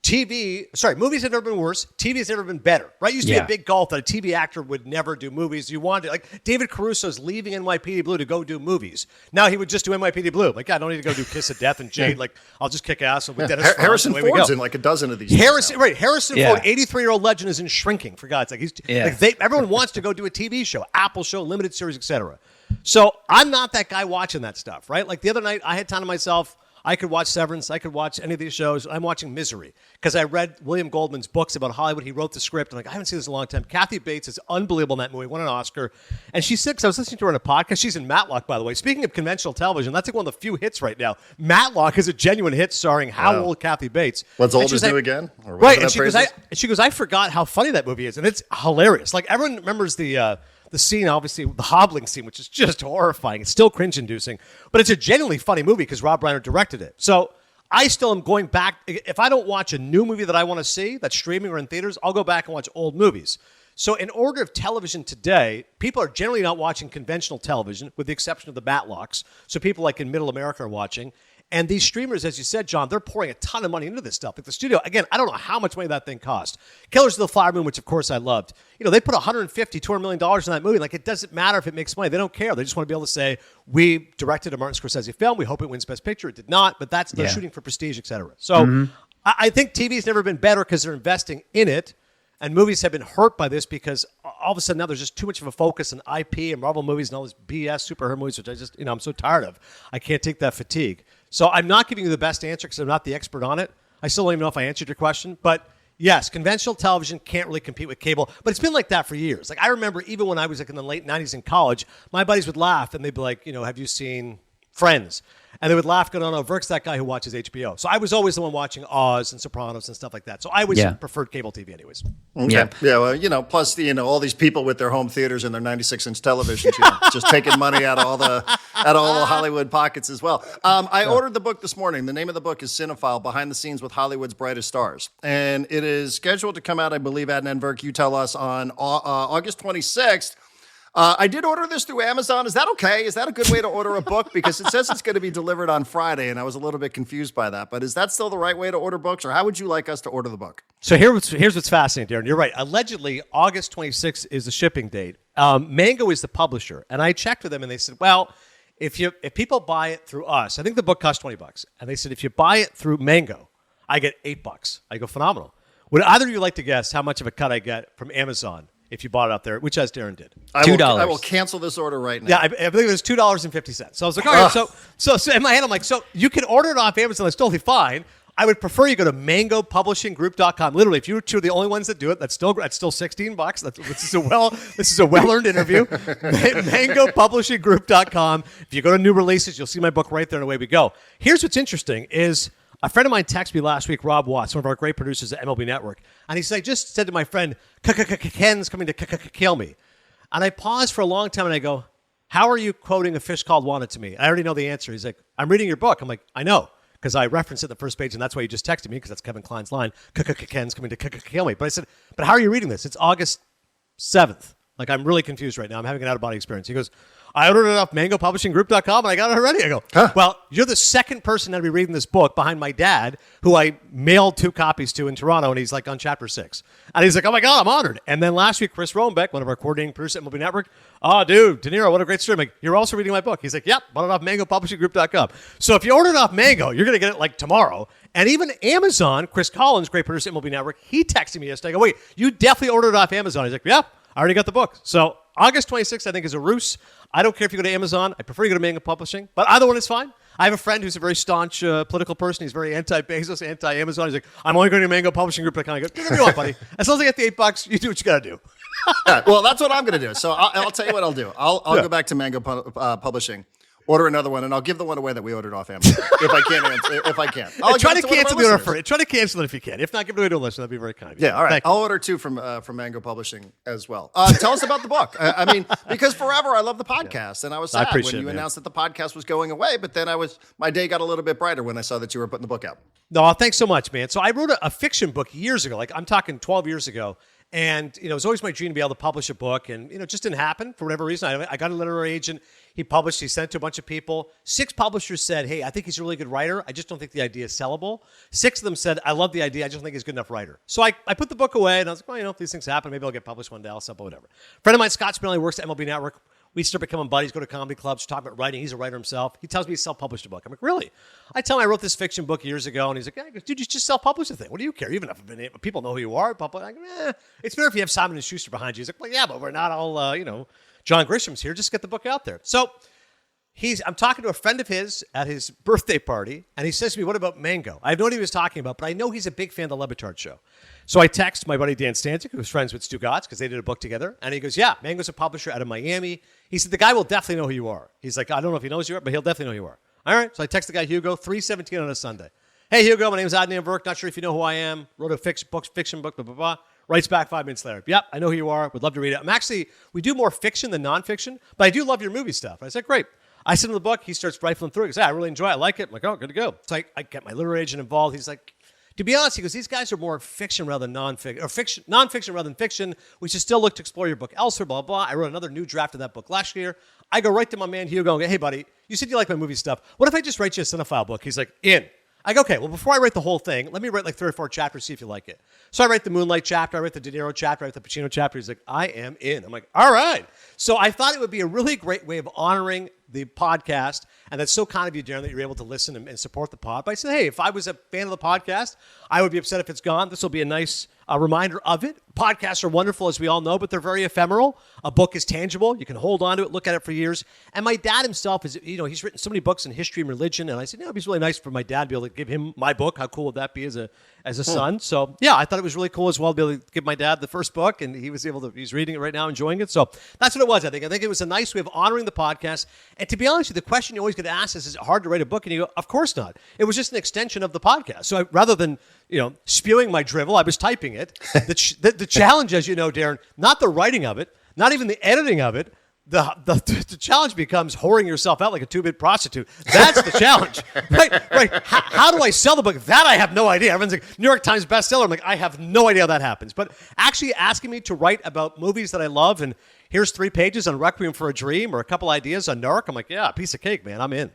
S3: Movies have never been worse. TV has never been better, right? It used to be a big gulf that a TV actor would never do movies. You wanted, like David Caruso's leaving NYPD Blue to go do movies. Now he would just do NYPD Blue. Like, I don't need to go do Kiss of Death and Jade. Like, I'll just kick ass with Dennis Franz.
S1: Harrison Ford's in like a dozen of these.
S3: Harrison Ford, 83-year-old legend, is in Shrinking, for God's sake. Everyone wants to go do a TV show, Apple show, limited series, etc. So I'm not that guy watching that stuff, right? Like the other night, I had time to myself. I could watch Severance. I could watch any of these shows. I'm watching Misery because I read William Goldman's books about Hollywood. He wrote the script. I'm like, I haven't seen this in a long time. Kathy Bates is unbelievable in that movie. Won an Oscar. And she said, because I was listening to her on a podcast, she's in Matlock, by the way. Speaking of conventional television, that's like one of the few hits right now. Matlock is a genuine hit starring how old Kathy Bates.
S1: What's old is new again?
S3: Or right. And she goes, I forgot how funny that movie is. And it's hilarious. Like everyone remembers the scene, obviously, the hobbling scene, which is just horrifying. It's still cringe-inducing. But it's a genuinely funny movie because Rob Reiner directed it. So I still am going back. If I don't watch a new movie that I want to see that's streaming or in theaters, I'll go back and watch old movies. So in order of television today, people are generally not watching conventional television, with the exception of the Matlocks. So people like in Middle America are watching. And these streamers, as you said, John, they're pouring a ton of money into this stuff. Like the studio, again, I don't know how much money that thing cost. Killers of the Flower Moon, which of course I loved. They put $150, $200 million in that movie. Like, it doesn't matter if it makes money. They don't care. They just want to be able to say, we directed a Martin Scorsese film. We hope it wins Best Picture. It did not, but they're shooting for prestige, et cetera. So I think TV's never been better because they're investing in it. And movies have been hurt by this because all of a sudden now there's just too much of a focus on IP and Marvel movies and all this BS superhero movies, which I just, I'm so tired of. I can't take that fatigue. So I'm not giving you the best answer because I'm not the expert on it. I still don't even know if I answered your question. But yes, conventional television can't really compete with cable. But it's been like that for years. Like I remember even when I was like in the late 90s in college, my buddies would laugh and they'd be like, have you seen Friends? And they would laugh, go, no, Virk's that guy who watches HBO. So I was always the one watching Oz and Sopranos and stuff like that. So I always preferred cable TV anyways.
S1: Okay. Yeah, well, plus, all these people with their home theaters and their 96-inch televisions, just taking money out of all the Hollywood pockets as well. I ordered the book this morning. The name of the book is Cinephile, Behind the Scenes with Hollywood's Brightest Stars. And it is scheduled to come out, I believe, Adnan Virk, you tell us, on August 26th. I did order this through Amazon. Is that okay? Is that a good way to order a book? Because it says it's going to be delivered on Friday, and I was a little bit confused by that. But is that still the right way to order books, or how would you like us to order the book?
S3: So here's what's fascinating, Darren. You're right. Allegedly, August 26th is the shipping date. Mango is the publisher, and I checked with them, and they said, well, if people buy it through us, I think the book costs $20, and they said if you buy it through Mango, I get $8. I go, phenomenal. Would either of you like to guess how much of a cut I get from Amazon if you bought it up there, which as Darren did?
S2: $2.
S1: I will cancel this order right now.
S3: Yeah, I believe it was $2.50. So I was like, all right. So in my head, I'm like, so you can order it off Amazon. That's totally fine. I would prefer you go to mangopublishinggroup.com. Literally, if you two are the only ones that do it, that's still $16. This is a well-earned interview. Mangopublishinggroup.com. If you go to new releases, you'll see my book right there, and away we go. Here's what's interesting is a friend of mine texted me last week, Rob Watts, one of our great producers at MLB Network, and he said, I just said to my friend, Ken's coming to kill me. And I paused for a long time, and I go, how are you quoting A Fish Called Wanda to me? I already know the answer. He's like, I'm reading your book. I'm like, I know, because I referenced it at the first page, and that's why you just texted me, because that's Kevin Kline's line, Ken's coming to kill me. But I said, but how are you reading this? It's August 7th. Like, I'm really confused right now. I'm having an out-of-body experience. He goes, I ordered it off mangopublishinggroup.com, and I got it already. I go, Well, you're the second person to be reading this book behind my dad, who I mailed 2 copies to in Toronto, and he's like on chapter 6. And he's like, oh my God, I'm honored. And then last week, Chris Roenbeck, one of our coordinating producers at MLB Network, oh, dude, De Niro, what a great story. I'm like, you're also reading my book. He's like, yep, bought it off mangopublishinggroup.com. So if you order it off Mango, you're going to get it like tomorrow. And even Amazon, Chris Collins, great producer at MLB Network, he texted me yesterday. I go, wait, you definitely ordered it off Amazon. He's like, yeah, I already got the book. So August 26th, I think, is a ruse. I don't care if you go to Amazon. I prefer you go to Mango Publishing, but either one is fine. I have a friend who's a very staunch political person. He's very anti-Bezos, anti-Amazon. He's like, I'm only going to Mango Publishing Group. I kind of go, do whatever you want, buddy. As long as I get the $8, you do what you got to do.
S1: Yeah, well, that's what I'm going to do. So I'll tell you what I'll do. I'll go back to Mango Publishing, order another one, and I'll give the one away that we ordered off Amazon if I can. I'll
S3: try to cancel the order for it. Try to cancel it if you can. If not, give it away to a listener. That'd be very kind of you.
S1: Yeah, all right. I'll order 2 from Mango Publishing as well. Tell us about the book. I mean, because forever I love the podcast, and I was sad when you announced that the podcast was going away. But then my day got a little bit brighter when I saw that you were putting the book out.
S3: No, thanks so much, man. So I wrote a fiction book years ago. Like I'm talking 12 years ago. And, it was always my dream to be able to publish a book. And, it just didn't happen for whatever reason. I got a literary agent. He sent it to a bunch of people. 6 publishers said, hey, I think he's a really good writer. I just don't think the idea is sellable. 6 of them said, I love the idea. I just don't think he's a good enough writer. So I put the book away and I was like, well, if these things happen, maybe I'll get published one day. I'll sell it, whatever. A friend of mine, Scott Spinelli, works at MLB Network. We start becoming buddies, go to comedy clubs, talk about writing. He's a writer himself. He tells me he self-published a book. I'm like, really? I tell him I wrote this fiction book years ago, and he's like, yeah. He goes, dude, you just self-publish the thing. What do you care? Even if people know who you are. I'm like, it's better if you have Simon & Schuster behind you. He's like, well, yeah, but we're not all, John Grisham's here. Just get the book out there. So I'm talking to a friend of his at his birthday party, and he says to me, what about Mango? I have no idea what he was talking about, but I know he's a big fan of the Le Batard Show. So I text my buddy Dan Stanzik, who's friends with Stu Gatz, because they did a book together. And he goes, yeah, Mango's a publisher out of Miami. He said, the guy will definitely know who you are. He's like, I don't know if he knows you are, but he'll definitely know who you are. All right. So I text the guy, Hugo, 3:17 on a Sunday. Hey, Hugo, my name's Adnan Virk. Not sure if you know who I am. Wrote a fiction book, blah, blah, blah. Writes back 5 minutes later. Yep, I know who you are. Would love to read it. We do more fiction than nonfiction, but I do love your movie stuff. I said, great. I send him the book. He starts rifling through it. He goes, I really enjoy it. I like it. I'm like, oh, good to go. So I get my literary agent involved. He's like, to be honest, he goes, these guys are more fiction rather than nonfiction, or nonfiction rather than fiction. We should still look to explore your book elsewhere, blah, blah. I wrote another new draft of that book last year. I go right to my man Hugo and go, hey, buddy, you said you like my movie stuff. What if I just write you a Cinephile book? He's like, in. I go, okay, well, before I write the whole thing, let me write like 3 or 4 chapters, see if you like it. So I write the Moonlight chapter, I write the De Niro chapter, I write the Pacino chapter. He's like, I am in. I'm like, all right. So I thought it would be a really great way of honoring the podcast, and that's so kind of you, Darren, that you're able to listen and support the pod. But I said, hey, if I was a fan of the podcast, I would be upset if it's gone. This will be a nice reminder of it. Podcasts are wonderful, as we all know, but they're very ephemeral. A book is tangible. You can hold on to it, look at it for years. And my dad himself is, he's written so many books in history and religion. And I said, it'd be really nice for my dad to be able to give him my book. How cool would that be as a son? So yeah, I thought it was really cool as well to be able to give my dad the first book, and he's reading it right now, enjoying it. So that's what it was. I think it was a nice way of honoring the podcast. And to be honest with you, the question you always get asked is it hard to write a book? And you go, of course not. It was just an extension of the podcast. So rather than spewing my drivel, I was typing it. The challenge, as you know, Darren, not the writing of it, not even the editing of it, The challenge becomes whoring yourself out like a two-bit prostitute. That's the challenge, right? How do I sell the book? That I have no idea. Everyone's like, New York Times bestseller. I'm like, I have no idea how that happens. But actually asking me to write about movies that I love, and here's 3 pages on Requiem for a Dream or a couple ideas on Narc. I'm like, yeah, piece of cake, man. I'm in.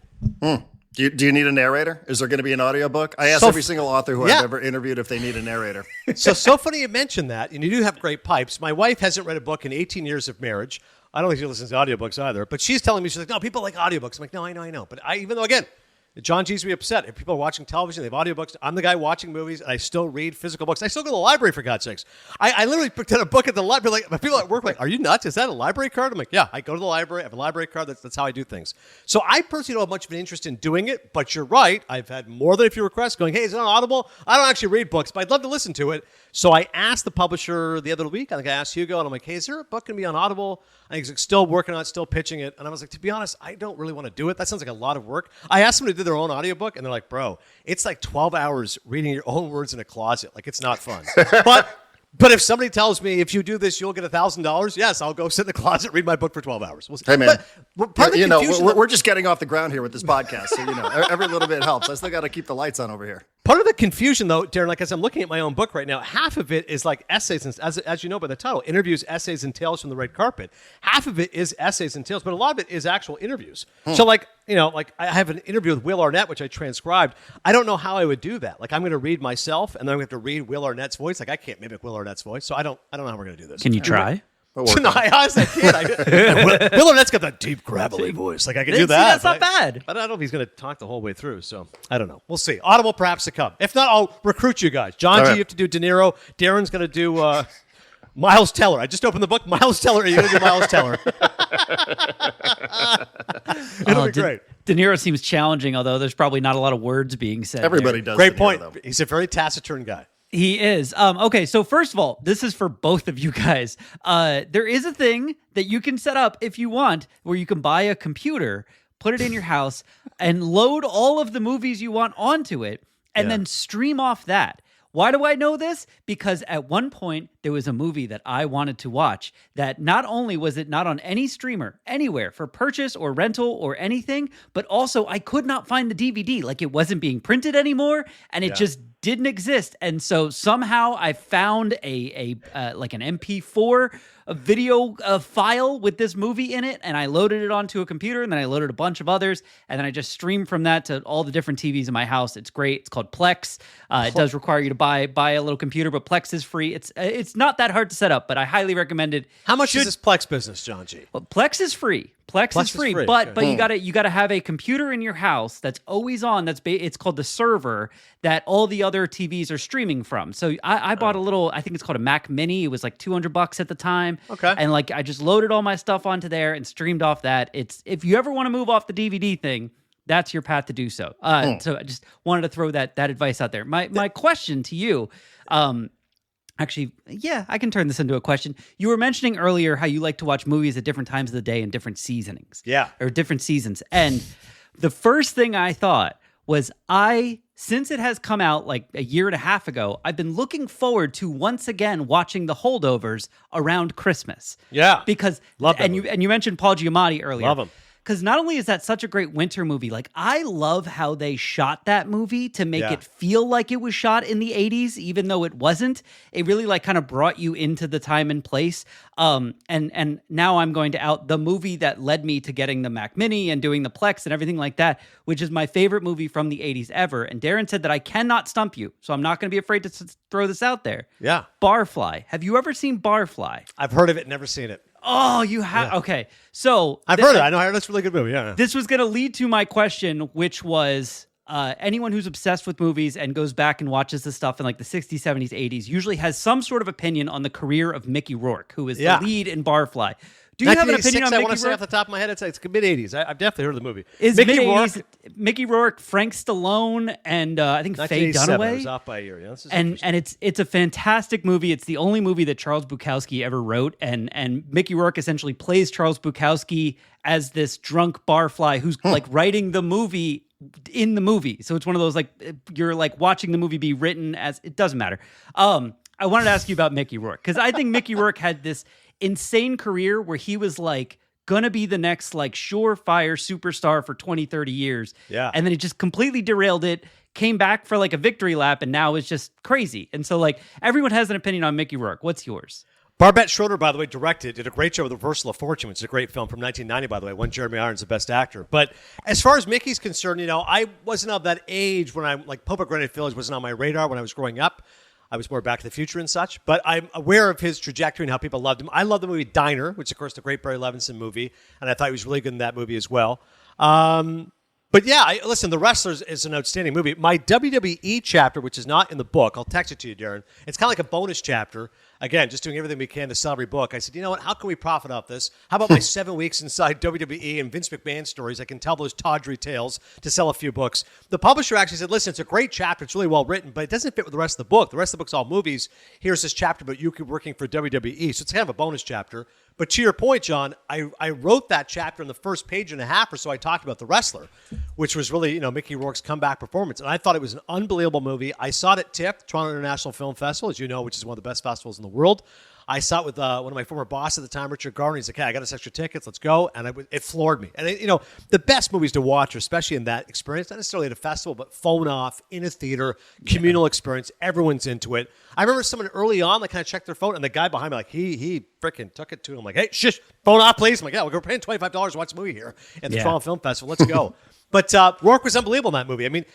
S1: Do you need a narrator? Is there going to be an audiobook? I ask every single author who I've ever interviewed if they need a narrator.
S3: So funny you mentioned that, and you do have great pipes. My wife hasn't read a book in 18 years of marriage. I don't think she listens to audiobooks either, but she's telling me, she's like, no, people like audiobooks. I'm like, no, I know. But even though, again, John G's me upset. If people are watching television, they have audiobooks. I'm the guy watching movies, and I still read physical books. I still go to the library, for God's sakes. I literally picked up a book at the library. Like, people at work like, are you nuts? Is that a library card? I'm like, yeah, I go to the library. I have a library card. That's how I do things. So I personally don't have much of an interest in doing it, but you're right. I've had more than a few requests going, hey, is it on Audible? I don't actually read books, but I'd love to listen to it. So I asked the publisher the other week. I think I asked Hugo, and I'm like, hey, is there a book going to be on Audible? And he's like, still working on it, still pitching it. And I was like, to be honest, I don't really want to do it. That sounds like a lot of work. I asked them to do their own audiobook, and they're like, bro, it's like 12 hours reading your own words in a closet. Like, it's not fun. But if somebody tells me, if you do this, you'll get $1,000, yes, I'll go sit in the closet, read my book for 12 hours.
S1: Hey, man, we're just getting off the ground here with this podcast. So, every little bit helps. I still got to keep the lights on over here.
S3: Part of the confusion, though, Darren, like as I'm looking at my own book right now, half of it is like essays, and as you know by the title, interviews, essays, and tales from the red carpet. Half of it is essays and tales, but a lot of it is actual interviews. So like I have an interview with Will Arnett, which I transcribed. I don't know how I would do that. Like I'm going to read myself, and then I'm going to have to read Will Arnett's voice. Like I can't mimic Will Arnett's voice, so I don't know how we're going to do this.
S2: Can you try?
S3: No, I honestly can't. Will Arnett's got that deep, gravelly voice. Like I can do that.
S2: That's not bad.
S3: But I don't know if he's going to talk the whole way through. So I don't know. We'll see. Audible perhaps to come. If not, I'll recruit you guys. John G, you have to do De Niro. Darren's going to do Miles Teller. I just opened the book. Miles Teller. You're going to do Miles Teller. It'll be great.
S2: De Niro seems challenging, although there's probably not a lot of words being said.
S1: Everybody does.
S3: Great point. Though. He's a very taciturn guy.
S2: He is. Okay, so first of all, this is for both of you guys. There is a thing that you can set up if you want where you can buy a computer, put it in your house, and load all of the movies you want onto it, and then stream off that. Why do I know this? Because at one point, there was a movie that I wanted to watch that not only was it not on any streamer, anywhere, for purchase or rental or anything, but also I could not find the DVD. Like it wasn't being printed anymore, and it just didn't exist. And so somehow I found a like an MP4 video file with this movie in it, and I loaded it onto a computer, and then I loaded a bunch of others, and then I just streamed from that to all the different TVs in my house. It's great. It's called Plex. It does require you to buy a little computer, but Plex is free. It's not that hard to set up, but I highly recommend it.
S3: How much is this Plex business, John G?
S2: Well, Plex is free. Plex is free, but you gotta have a computer in your house that's always on. It's called the server that all the other TVs are streaming from. So I bought a little. I think it's called a Mac Mini. It was like $200 at the time.
S3: Okay,
S2: and like I just loaded all my stuff onto there and streamed off that. It's if you ever want to move off the DVD thing, that's your path to do so. So I just wanted to throw that advice out there. My question to you. Actually, yeah, I can turn this into a question. You were mentioning earlier how you like to watch movies at different times of the day and different seasonings.
S3: Yeah.
S2: Or different seasons. And the first thing I thought was since it has come out like a year and a half ago, I've been looking forward to once again watching The Holdovers around Christmas.
S3: Yeah.
S2: Because,
S3: love that
S2: and you mentioned Paul Giamatti earlier.
S3: Love him.
S2: Because not only is that such a great winter movie, like I love how they shot that movie to make it feel like it was shot in the 80s, even though it wasn't. It really like kind of brought you into the time and place. And now I'm going to out the movie that led me to getting the Mac Mini and doing the Plex and everything like that, which is my favorite movie from the 80s ever. And Darren said that I cannot stump you, so I'm not going to be afraid to throw this out there.
S3: Yeah.
S2: Barfly. Have you ever seen Barfly?
S3: I've heard of it, never seen it.
S2: Oh, you have? Yeah. Okay. So
S3: I've heard it. I know that's a really good movie. Yeah.
S2: This was going to lead to my question, which was anyone who's obsessed with movies and goes back and watches the stuff in like the 60s, 70s, 80s usually has some sort of opinion on the career of Mickey Rourke, who is the lead in Barfly. Do you have an opinion on Mickey Rourke?
S3: I want to say off the top of my head, it's mid-'80s. I've definitely heard of the movie.
S2: Is Mickey Rourke, Frank Stallone, and I think Faye Dunaway?
S3: It was off by a year. Yeah,
S2: and it's a fantastic movie. It's the only movie that Charles Bukowski ever wrote, and Mickey Rourke essentially plays Charles Bukowski as this drunk barfly who's like writing the movie in the movie. So it's one of those like you're like watching the movie be written as it doesn't matter. I wanted to ask you about Mickey Rourke because I think Mickey Rourke had this insane career where he was like going to be the next like surefire superstar for 20, 30 years.
S3: Yeah.
S2: And then it just completely derailed it, came back for like a victory lap, and now it's just crazy. And so like everyone has an opinion on Mickey Rourke. What's yours?
S3: Barbette Schroeder, by the way, did a great job with Reversal of Fortune, which is a great film from 1990, by the way, won Jeremy Irons the Best Actor. But as far as Mickey's concerned, I wasn't of that age when I'm like Pomegranate Village wasn't on my radar when I was growing up. I was more Back to the Future and such, but I'm aware of his trajectory and how people loved him. I love the movie Diner, which, of course, the great Barry Levinson movie, and I thought he was really good in that movie as well. But yeah, listen, The Wrestlers is an outstanding movie. My WWE chapter, which is not in the book, I'll text it to you, Darren. It's kind of like a bonus chapter. Again, just doing everything we can to sell every book. I said, you know what? How can we profit off this? How about my 7 weeks inside WWE and Vince McMahon stories? I can tell those tawdry tales to sell a few books. The publisher actually said, listen, it's a great chapter. It's really well written, but it doesn't fit with the rest of the book. The rest of the book's all movies. Here's this chapter about you working for WWE. So it's kind of a bonus chapter. But to your point, John, I wrote that chapter in the first page and a half or so. I talked about The Wrestler, which was really, Mickey Rourke's comeback performance. And I thought it was an unbelievable movie. I saw it at TIFF, Toronto International Film Festival, as you know, which is one of the best festivals in the world. I saw it with one of my former bosses at the time, Richard Garner. He's like, hey, I got us extra tickets. Let's go. And it floored me. And, the best movies to watch, especially in that experience, not necessarily at a festival, but phone off, in a theater, communal experience. Everyone's into it. I remember someone early on, kind of checked their phone, and the guy behind me, he freaking took it to him. I'm like, hey, shush, phone off, please. I'm like, yeah, we're paying $25 to watch a movie here at the Toronto Film Festival. Let's go. But Rourke was unbelievable in that movie. I mean,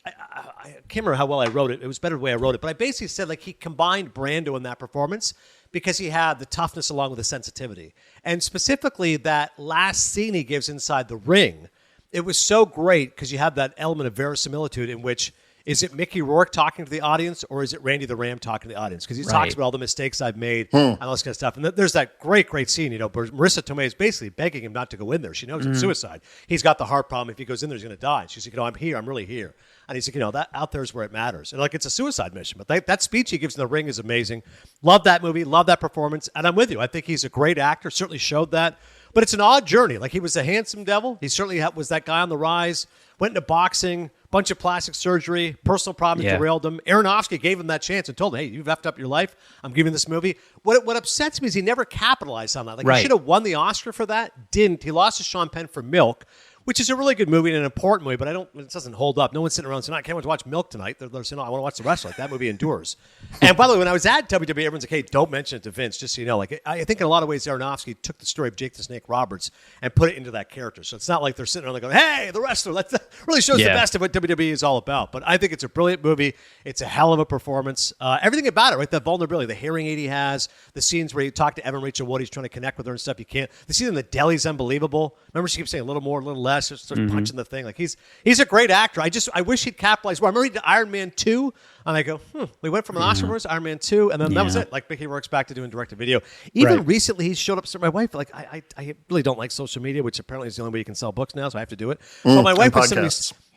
S3: I can't remember how well I wrote it. It was better the way I wrote it. But I basically said, he combined Brando in that performance because he had the toughness along with the sensitivity. And specifically, that last scene he gives inside the ring, it was so great because you have that element of verisimilitude in which, is it Mickey Rourke talking to the audience or is it Randy the Ram talking to the audience? Because he talks about all the mistakes I've made and all this kind of stuff. And there's that great scene, where Marissa Tomei is basically begging him not to go in there. She knows it's suicide. He's got the heart problem. If he goes in there, he's going to die. She's like, I'm here. I'm really here. And he's like, that out there is where it matters. And it's a suicide mission. But that speech he gives in the ring is amazing. Love that movie. Love that performance. And I'm with you. I think he's a great actor. Certainly showed that. But it's an odd journey. He was a handsome devil. He certainly was that guy on the rise. Went into boxing. Bunch of plastic surgery. Personal problems derailed him. Aronofsky gave him that chance and told him, hey, you've effed up your life. I'm giving this movie. What upsets me is he never capitalized on that. He should have won the Oscar for that. Didn't. He lost to Sean Penn for Milk, which is a really good movie and an important movie, but it doesn't hold up. No one's sitting around saying, I can't wait to watch Milk tonight. They're saying, I want to watch The Wrestler. That movie endures. And by the way, when I was at WWE, everyone's like, hey, don't mention it to Vince, just so you know. I think in a lot of ways, Aronofsky took the story of Jake the Snake Roberts and put it into that character. So it's not like they're sitting around going, hey, The Wrestler. That really shows the best of what WWE is all about. But I think it's a brilliant movie. It's a hell of a performance. Everything about it, right? That vulnerability, the hearing aid he has, the scenes where you talk to Evan Rachel Wood, he's trying to connect with her and stuff. You can't. The scene in the deli is unbelievable. Remember, she keeps saying a little more, a little less, just punching the thing. He's a great actor. I wish he'd capitalize. Well, I remember he did Iron Man 2, and I go, we went from an Oscar to Iron Man 2, and then that was it. Mickey Rourke's back to doing direct-to-video. Even recently, he's showed up to my wife. I really don't like social media, which apparently is the only way you can sell books now, so I have to do it. But my wife was sending me.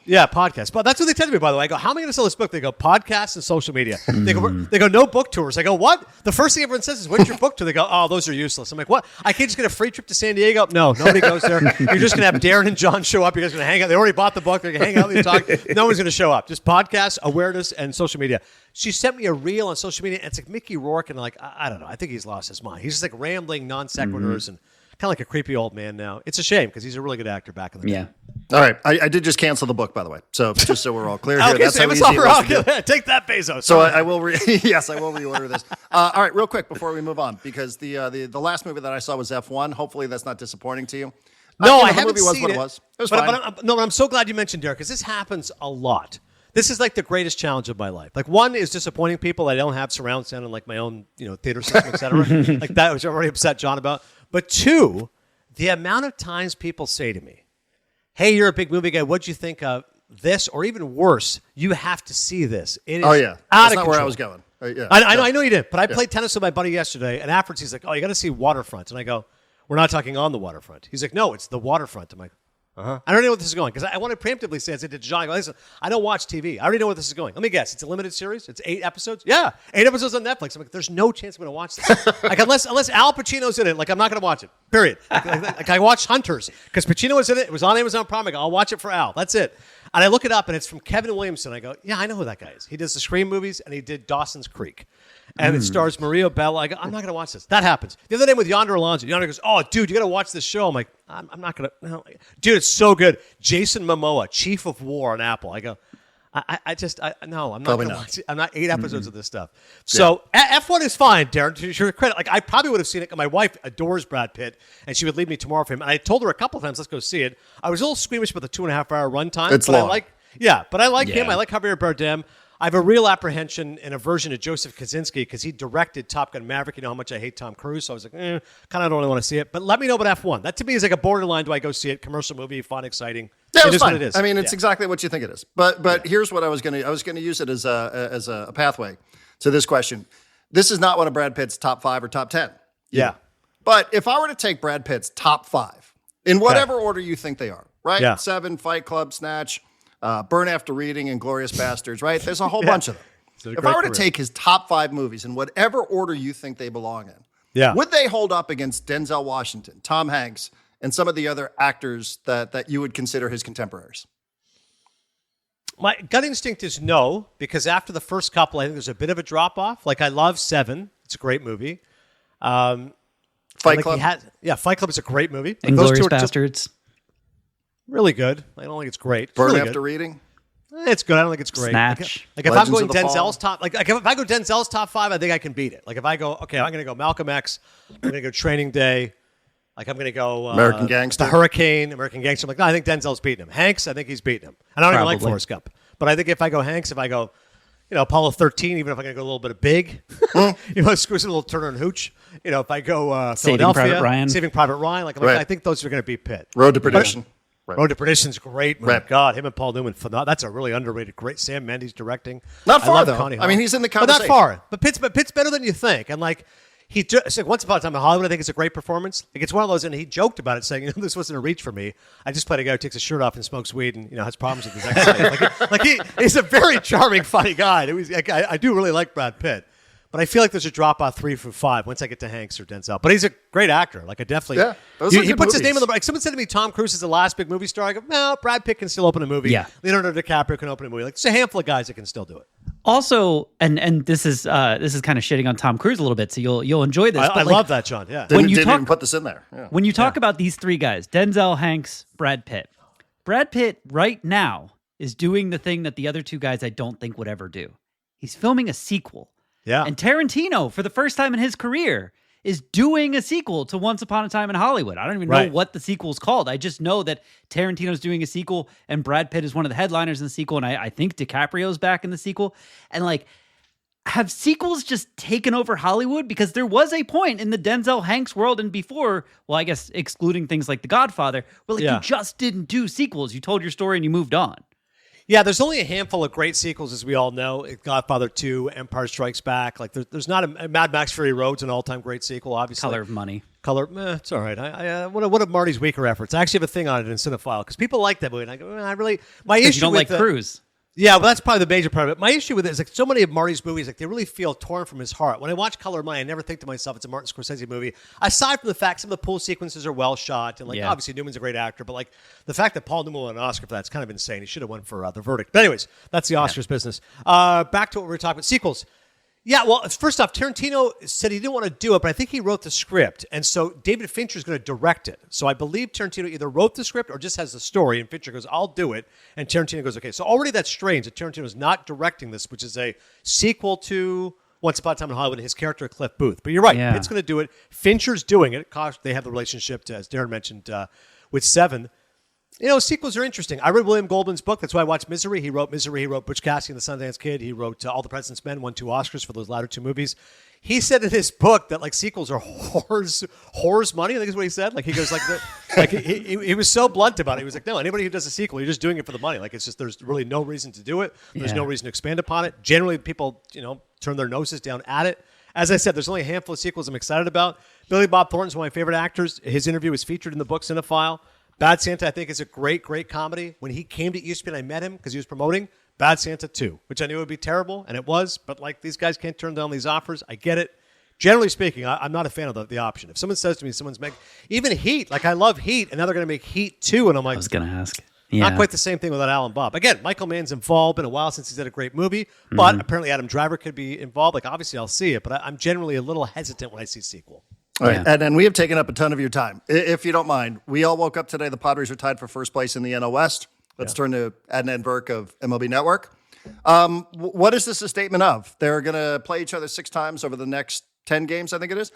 S3: Yeah, podcasts. But that's what they tell me, by the way. I go, how am I going to sell this book? They go, podcasts and social media. They go, no book tours. I go, what? The first thing everyone says is, what's your book tour? They go, oh, those are useless. I'm like, what? I can't just get a free trip to San Diego? No, nobody goes there. You're just going to have Darren and John show up. You guys are going to hang out. They already bought the book. They're going to hang out and talk. No one's going to show up. Just podcasts, awareness, and social media. She sent me a reel on social media, and it's like Mickey Rourke, and I don't know. I think he's lost his mind. He's just rambling non sequiturs and kind of like a creepy old man now. It's a shame because he's a really good actor back in the day.
S1: All right. I did just cancel the book, by the way. So just so we're all clear here.
S3: Okay,
S1: that's
S3: so
S1: how easy it was to do.
S3: Take that, Bezos.
S1: So I will yes, I will reorder this. All right, real quick before we move on, because the last movie that I saw was F1. Hopefully that's not disappointing to you.
S3: No, I haven't seen it.
S1: It was fine.
S3: But I'm so glad you mentioned Derek, because this happens a lot. This is the greatest challenge of my life. One is disappointing people. I don't have surround sound and my own theater system, et cetera. That, which I've already upset John about. But two, the amount of times people say to me, hey, you're a big movie guy. What'd you think of this? Or even worse, you have to see this. It is
S1: out
S3: of
S1: That's
S3: control.
S1: not where I was going.
S3: I know you did. But I played tennis with my buddy yesterday, and afterwards he's like, oh, you got to see Waterfront. And I go, we're not talking on the waterfront. He's like, no, it's the waterfront. I'm like, I don't know where this is going, because I want to preemptively say, I said to John, I go, listen, I don't watch TV. I already know where this is going. Let me guess. It's a limited series? It's 8 episodes? Yeah, 8 episodes on Netflix. I'm like, there's no chance I'm going to watch this. Unless Al Pacino's in it, I'm not going to watch it. Period. I watched Hunters because Pacino was in it. It was on Amazon Prime. I go, I'll watch it for Al. That's it. And I look it up, and it's from Kevin Williamson. I go, yeah, I know who that guy is. He does the Scream movies, and he did Dawson's Creek. And it stars Maria Bella. I go, I'm not going to watch this. That happens. The other day with Yonder Alonso. Yonder goes, oh, dude, you got to watch this show. I'm like, I'm not going to. No. Dude, it's so good. Jason Momoa, Chief of War on Apple. I go, no, I'm not going to watch it. I'm not 8 episodes of this stuff. So F1 is fine, Darren, to your credit. Like, I probably would have seen it. My wife adores Brad Pitt, and she would leave me tomorrow for him. And I told her a couple of times, let's go see it. I was a little squeamish about the 2.5-hour runtime.
S1: It's long.
S3: But I like him. I like Javier Bardem. I have a real apprehension and aversion to Joseph Kosinski because he directed Top Gun Maverick. You know how much I hate Tom Cruise, so I was like, kind of don't really want to see it. But let me know about F1. That to me is like a borderline. Do I go see it? Commercial movie, fun, exciting.
S1: Yeah,
S3: it is
S1: fine.
S3: what it is.
S1: I mean, it's exactly what you think it is. But here's what I was going to use it as a pathway to this question. This is not one of Brad Pitt's top 5 or top 10.
S3: Yeah.
S1: But if I were to take Brad Pitt's top 5 in whatever order you think they are, right?
S3: Yeah.
S1: 7, Fight Club, Snatch, Burn After Reading, and Glorious Bastards, right? There's a whole bunch of them. If I were to take his top 5 movies in whatever order you think they belong in, would they hold up against Denzel Washington, Tom Hanks, and some of the other actors that you would consider his contemporaries?
S3: My gut instinct is no, because after the first couple, I think there's a bit of a drop-off. Like, I love Seven. It's a great movie.
S1: Fight Club?
S3: Fight Club is a great movie.
S2: And Glorious Bastards.
S3: Really good. I don't think it's great.
S1: Burn
S3: really
S1: After Reading?
S3: It's good. I don't think it's great.
S2: Snatch.
S3: Like if I'm going Denzel's top, like if I go Denzel's top 5, I think I can beat it. Like if I go, okay, I'm going to go Malcolm X, I'm going to go Training Day, like I'm going to go
S1: American Gangster,
S3: The Hurricane, American Gangster. I'm like, no, I think Denzel's beating him. Hanks, I think he's beating him. And I don't even like Forrest Gump, but I think if I go Hanks, if I go, Apollo 13, even if I'm going to go a little bit of Big, squeeze a little Turner and Hooch. If I go Philadelphia, Saving Private Ryan, I think those are going to be Pitt.
S1: Road to Perdition.
S3: Right. Road to Perdition's great. God, him and Paul Newman, that's a really underrated, great. Sam Mendes directing.
S1: Not far, though. I mean, he's in the conversation.
S3: But not far. But Pitt's better than you think. And it's like Once Upon a Time in Hollywood, I think it's a great performance. Like it's one of those, and he joked about it, saying, this wasn't a reach for me. I just played a guy who takes his shirt off and smokes weed and, has problems with his ex-wife. He's a very charming, funny guy. I do really like Brad Pitt. But I feel like there's a drop off 3 through 5 once I get to Hanks or Denzel. But he's a great actor. Like I definitely, he puts his name on the. Like someone said to me, Tom Cruise is the last big movie star. I go, no, Brad Pitt can still open a movie.
S2: Yeah.
S3: Leonardo DiCaprio can open a movie. Like there's a handful of guys that can still do it.
S2: Also, and this is kind of shitting on Tom Cruise a little bit, so you'll enjoy this.
S3: I love that, John. Yeah.
S1: Didn't even put this in there. Yeah.
S2: When you talk about these 3 guys, Denzel, Hanks, Brad Pitt right now is doing the thing that the other 2 guys I don't think would ever do. He's filming a sequel.
S3: Yeah.
S2: And Tarantino, for the first time in his career, is doing a sequel to Once Upon a Time in Hollywood. I don't even know what the sequel's called. I just know that Tarantino's doing a sequel, and Brad Pitt is one of the headliners in the sequel, and I think DiCaprio's back in the sequel. And have sequels just taken over Hollywood? Because there was a point in the Denzel Hanks world and before, well, I guess excluding things like The Godfather, where you just didn't do sequels. You told your story and you moved on.
S3: Yeah, there's only a handful of great sequels, as we all know. Godfather 2, Empire Strikes Back. There's not a Mad Max Fury Road's an all-time great sequel, obviously.
S2: Color of Money.
S3: It's all right. One of Marty's weaker efforts. I actually have a thing on it in Cinephile because people like that movie. And I go, my issue
S2: you don't
S3: with
S2: like Cruise.
S3: Yeah, well, that's probably the major part of it. My issue with it is so many of Marty's movies, they really feel torn from his heart. When I watch Color of Money, I never think to myself it's a Martin Scorsese movie. Aside from the fact some of the pool sequences are well shot, and obviously Newman's a great actor, but the fact that Paul Newman won an Oscar for that's kind of insane. He should have won for The Verdict. But anyways, that's the Oscars business. Back to what we were talking about, sequels. Yeah, well, first off, Tarantino said he didn't want to do it, but I think he wrote the script. And so David Fincher is going to direct it. So I believe Tarantino either wrote the script or just has the story, and Fincher goes, I'll do it. And Tarantino goes, okay. So already that's strange that Tarantino is not directing this, which is a sequel to Once Upon a Time in Hollywood and his character, Cliff Booth. But you're right. Yeah. Pitt's going to do it. Fincher's doing it. They have the relationship, as Darren mentioned, with Seven. Sequels are interesting. I read William Goldman's book. That's why I watched Misery. He wrote Misery. He wrote Butch Cassidy and the Sundance Kid. He wrote All the President's Men, won 2 Oscars for those latter 2 movies. He said in his book that sequels are whores money. I think is what he said. He goes he was so blunt about it. He was like, no, anybody who does a sequel, you're just doing it for the money. It's just there's really no reason to do it. There's no reason to expand upon it. Generally, people turn their noses down at it. As I said, there's only a handful of sequels I'm excited about. Billy Bob Thornton's one of my favorite actors. His interview was featured in the book Cinephile. Bad Santa, I think, is a great, great comedy. When he came to ESPN, I met him because he was promoting Bad Santa 2, which I knew would be terrible, and it was. But these guys can't turn down these offers. I get it. Generally speaking, I'm not a fan of the option. If someone says to me, someone's making even Heat, I love Heat, and now they're going to make Heat 2, and I'm like,
S2: I was going to ask. Yeah.
S3: Not quite the same thing without Alan Bob. Again, Michael Mann's involved. Been a while since he's had a great movie, but apparently Adam Driver could be involved. Like, obviously, I'll see it, but I'm generally a little hesitant when I see sequel.
S1: All right, and then we have taken up a ton of your time. If you don't mind, we all woke up today. The Padres are tied for first place in the NL West. Let's turn to Adnan Virk of MLB Network. What is this a statement of? They're going to play each other 6 times over the next 10 games, I think it is.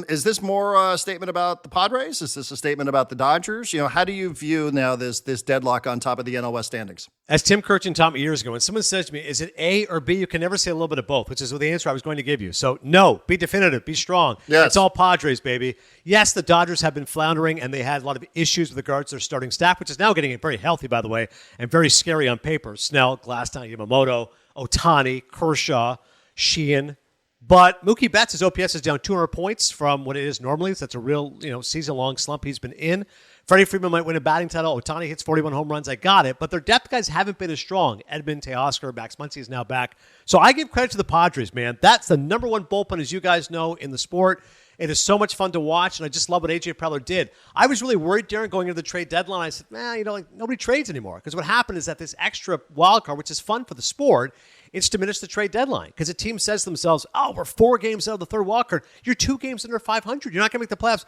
S1: Is this more a statement about the Padres? Is this a statement about the Dodgers? How do you view now this deadlock on top of the NL West standings?
S3: As Tim Kirchin taught me years ago, when someone says to me, is it A or B? You can never say a little bit of both, which is the answer I was going to give you. So no, be definitive, be strong.
S1: Yes.
S3: It's all Padres, baby. Yes, the Dodgers have been floundering, and they had a lot of issues with regards to their starting staff, which is now getting very healthy, by the way, and very scary on paper. Snell, Glasnow, Yamamoto, Ohtani, Kershaw, Sheehan. But Mookie Betts' OPS is down 200 points from what it is normally. So that's a real, season-long slump he's been in. Freddie Freeman might win a batting title. Ohtani hits 41 home runs. I got it. But their depth guys haven't been as strong. Edmund, Teoscar, Max Muncy is now back. So I give credit to the Padres, man. That's the number one bullpen, as you guys know, in the sport. It is so much fun to watch, and I just love what A.J. Preller did. I was really worried, Darren, going into the trade deadline. I said, nobody trades anymore. Because what happened is that this extra wild card, which is fun for the sport, it's diminished the trade deadline. Because a team says to themselves, we're 4 games out of the third wild card. You're 2 games under 500. You're not going to make the playoffs.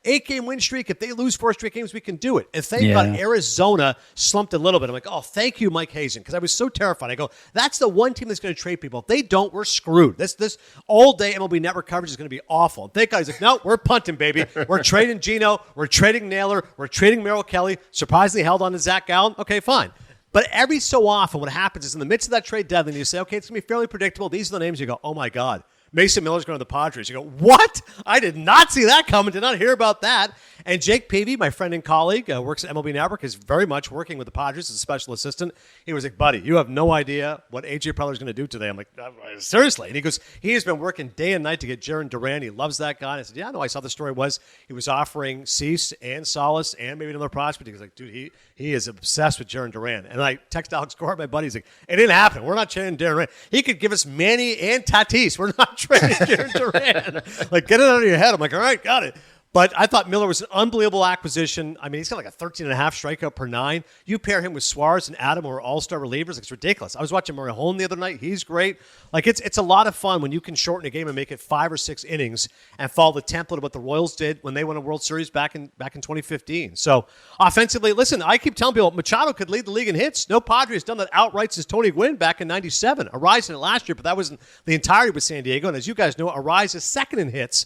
S3: 8-game win streak. If they lose 4 straight games, we can do it. And thank God Arizona slumped a little bit. I'm like, thank you, Mike Hazen. Because I was so terrified. I go, that's the one team that's going to trade people. If they don't, we're screwed. This all-day MLB Network coverage is going to be awful. And thank God he's like, no, we're punting, baby. We're trading Gino. We're trading Naylor. We're trading Merrill Kelly. Surprisingly held on to Zach Gallen. Okay, fine. But every so often, what happens is in the midst of that trade deadline, you say, okay, it's going to be fairly predictable. These are the names. You go, oh, my God. Mason Miller's going to the Padres. You go, what? I did not see that coming. Did not hear about that. And Jake Peavy, my friend and colleague, works at MLB Network, is very much working with the Padres as a special assistant. He was like, buddy, you have no idea what A.J. Preller's going to do today. I'm like, seriously? And he goes, he has been working day and night to get Jaron Duran. He loves that guy. And I said, yeah, no, I saw the story was he was offering Cease and Solis and maybe another prospect. He was like, dude, he is obsessed with Jaron Duran. And I text Alex Gore, my buddy. He's like, it didn't happen. We're not trading Darren Duran. He could give us Manny and Tatis. We're not trading Jaron Duran. Like, get it out of your head. I'm like, all right, got it. But I thought Miller was an unbelievable acquisition. I mean, he's got like a 13.5 strikeout per 9. You pair him with Suarez and Adam, who are all-star relievers. Like, it's ridiculous. I was watching Murray Holm the other night. He's great. Like, it's a lot of fun when you can shorten a game and make it 5 or 6 innings and follow the template of what the Royals did when they won a World Series back in 2015. So, offensively, listen, I keep telling people Machado could lead the league in hits. No Padre has done that outright since Tony Gwynn back in 97. Arise in it last year, but that wasn't the entirety with San Diego. And as you guys know, Arise is second in hits.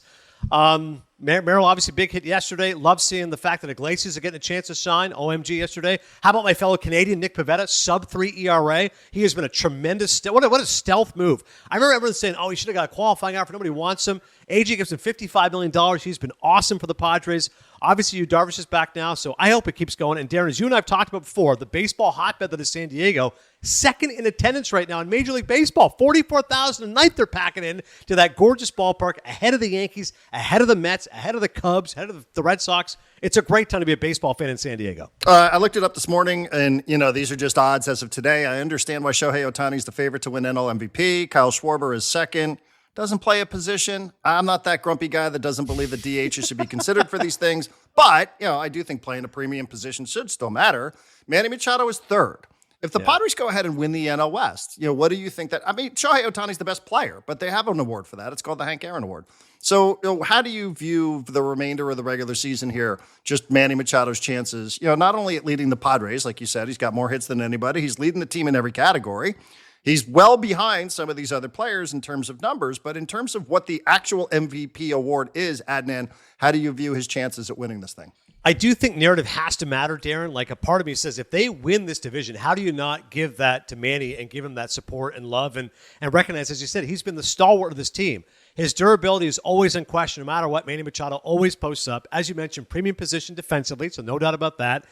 S3: Merrill, obviously, big hit yesterday. Love seeing the fact that Iglesias are getting a chance to shine. OMG yesterday. How about my fellow Canadian, Nick Pivetta, sub-3 ERA? He has been a tremendous what a stealth move. I remember everyone saying, he should have got a qualifying offer. Nobody wants him. AG gives him $55 million. He's been awesome for the Padres. Obviously, Yu Darvish is back now, so I hope it keeps going. And Darren, as you and I have talked about before, the baseball hotbed that is San Diego, second in attendance right now in Major League Baseball. 44,000 a night they're packing in to that gorgeous ballpark, ahead of the Yankees, ahead of the Mets, ahead of the Cubs, ahead of the Red Sox. It's a great time to be a baseball fan in San Diego.
S1: I looked it up this morning, and, these are just odds as of today. I understand why Shohei Ohtani is the favorite to win NL MVP. Kyle Schwarber is second. Doesn't play a position. I'm not that grumpy guy that doesn't believe that DH should be considered for these things. But, I do think playing a premium position should still matter. Manny Machado is third. If the Padres go ahead and win the NL West, what do you think that? I mean, Shohei Ohtani's the best player, but they have an award for that. It's called the Hank Aaron Award. So, how do you view the remainder of the regular season here? Just Manny Machado's chances, not only at leading the Padres, like you said, he's got more hits than anybody. He's leading the team in every category. He's well behind some of these other players in terms of numbers, but in terms of what the actual MVP award is, Adnan, how do you view his chances at winning this thing?
S3: I do think narrative has to matter, Darren. Like, a part of me says, if they win this division, how do you not give that to Manny and give him that support and love and recognize, as you said, he's been the stalwart of this team. His durability is always in question. No matter what, Manny Machado always posts up. As you mentioned, premium position defensively, so no doubt about that.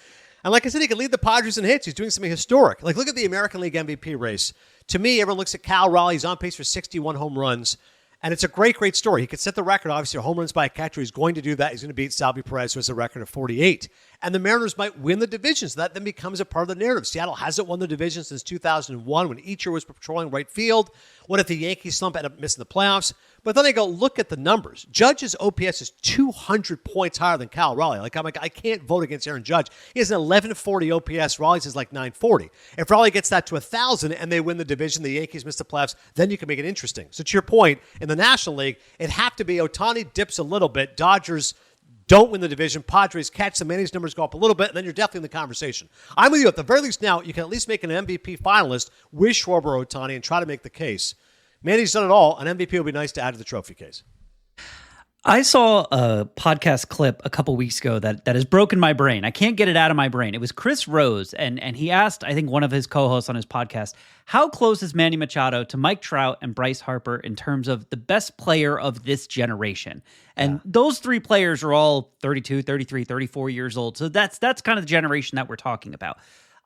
S3: And like I said, he can lead the Padres in hits. He's doing something historic. Like, look at the American League MVP race. To me, everyone looks at Cal Raleigh. He's on pace for 61 home runs. And it's a great, great story. He could set the record, obviously, home runs by a catcher. He's going to do that. He's going to beat Salvi Perez, who has a record of 48. and the Mariners might win the division. So that then becomes a part of the narrative. Seattle hasn't won the division since 2001 when Eacher was patrolling right field. What if the Yankees slump, end up missing the playoffs? But then I go, look at the numbers. Judge's OPS is 200 points higher than Cal Raleigh. I'm like, I can't vote against Aaron Judge. He has an 1140 OPS. Raleigh's is like 940. If Raleigh gets that to 1,000 and they win the division, the Yankees miss the playoffs, then you can make it interesting. So to your point, in the National League, it'd have to be Ohtani dips a little bit, Dodgers don't win the division, Padres catch them, Manny's numbers go up a little bit, and then you're definitely in the conversation. I'm with you. At the very least now, you can at least make an MVP finalist with Schwarber or Ohtani and try to make the case. Manny's done it all. An MVP would be nice to add to the trophy case.
S2: I saw a podcast clip a couple weeks ago that has broken my brain. I can't get it out of my brain. It was Chris Rose, and he asked, I think, one of his co-hosts on his podcast, how close is Manny Machado to Mike Trout and Bryce Harper in terms of the best player of this generation? And those three players are all 32, 33, 34 years old. So that's kind of the generation that we're talking about.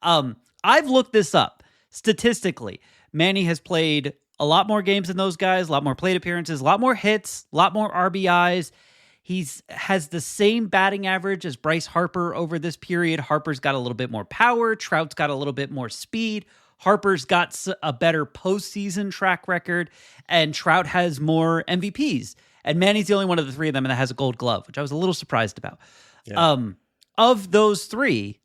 S2: I've looked this up. Statistically, Manny has played a lot more games than those guys, a lot more plate appearances, a lot more hits, a lot more RBIs. Has the same batting average as Bryce Harper over this period. Harper's got a little bit more power. Trout's got a little bit more speed. Harper's got a better postseason track record, and Trout has more MVPs. And Manny's the only one of the three of them that has a Gold Glove, which I was a little surprised about. Yeah. Of those three,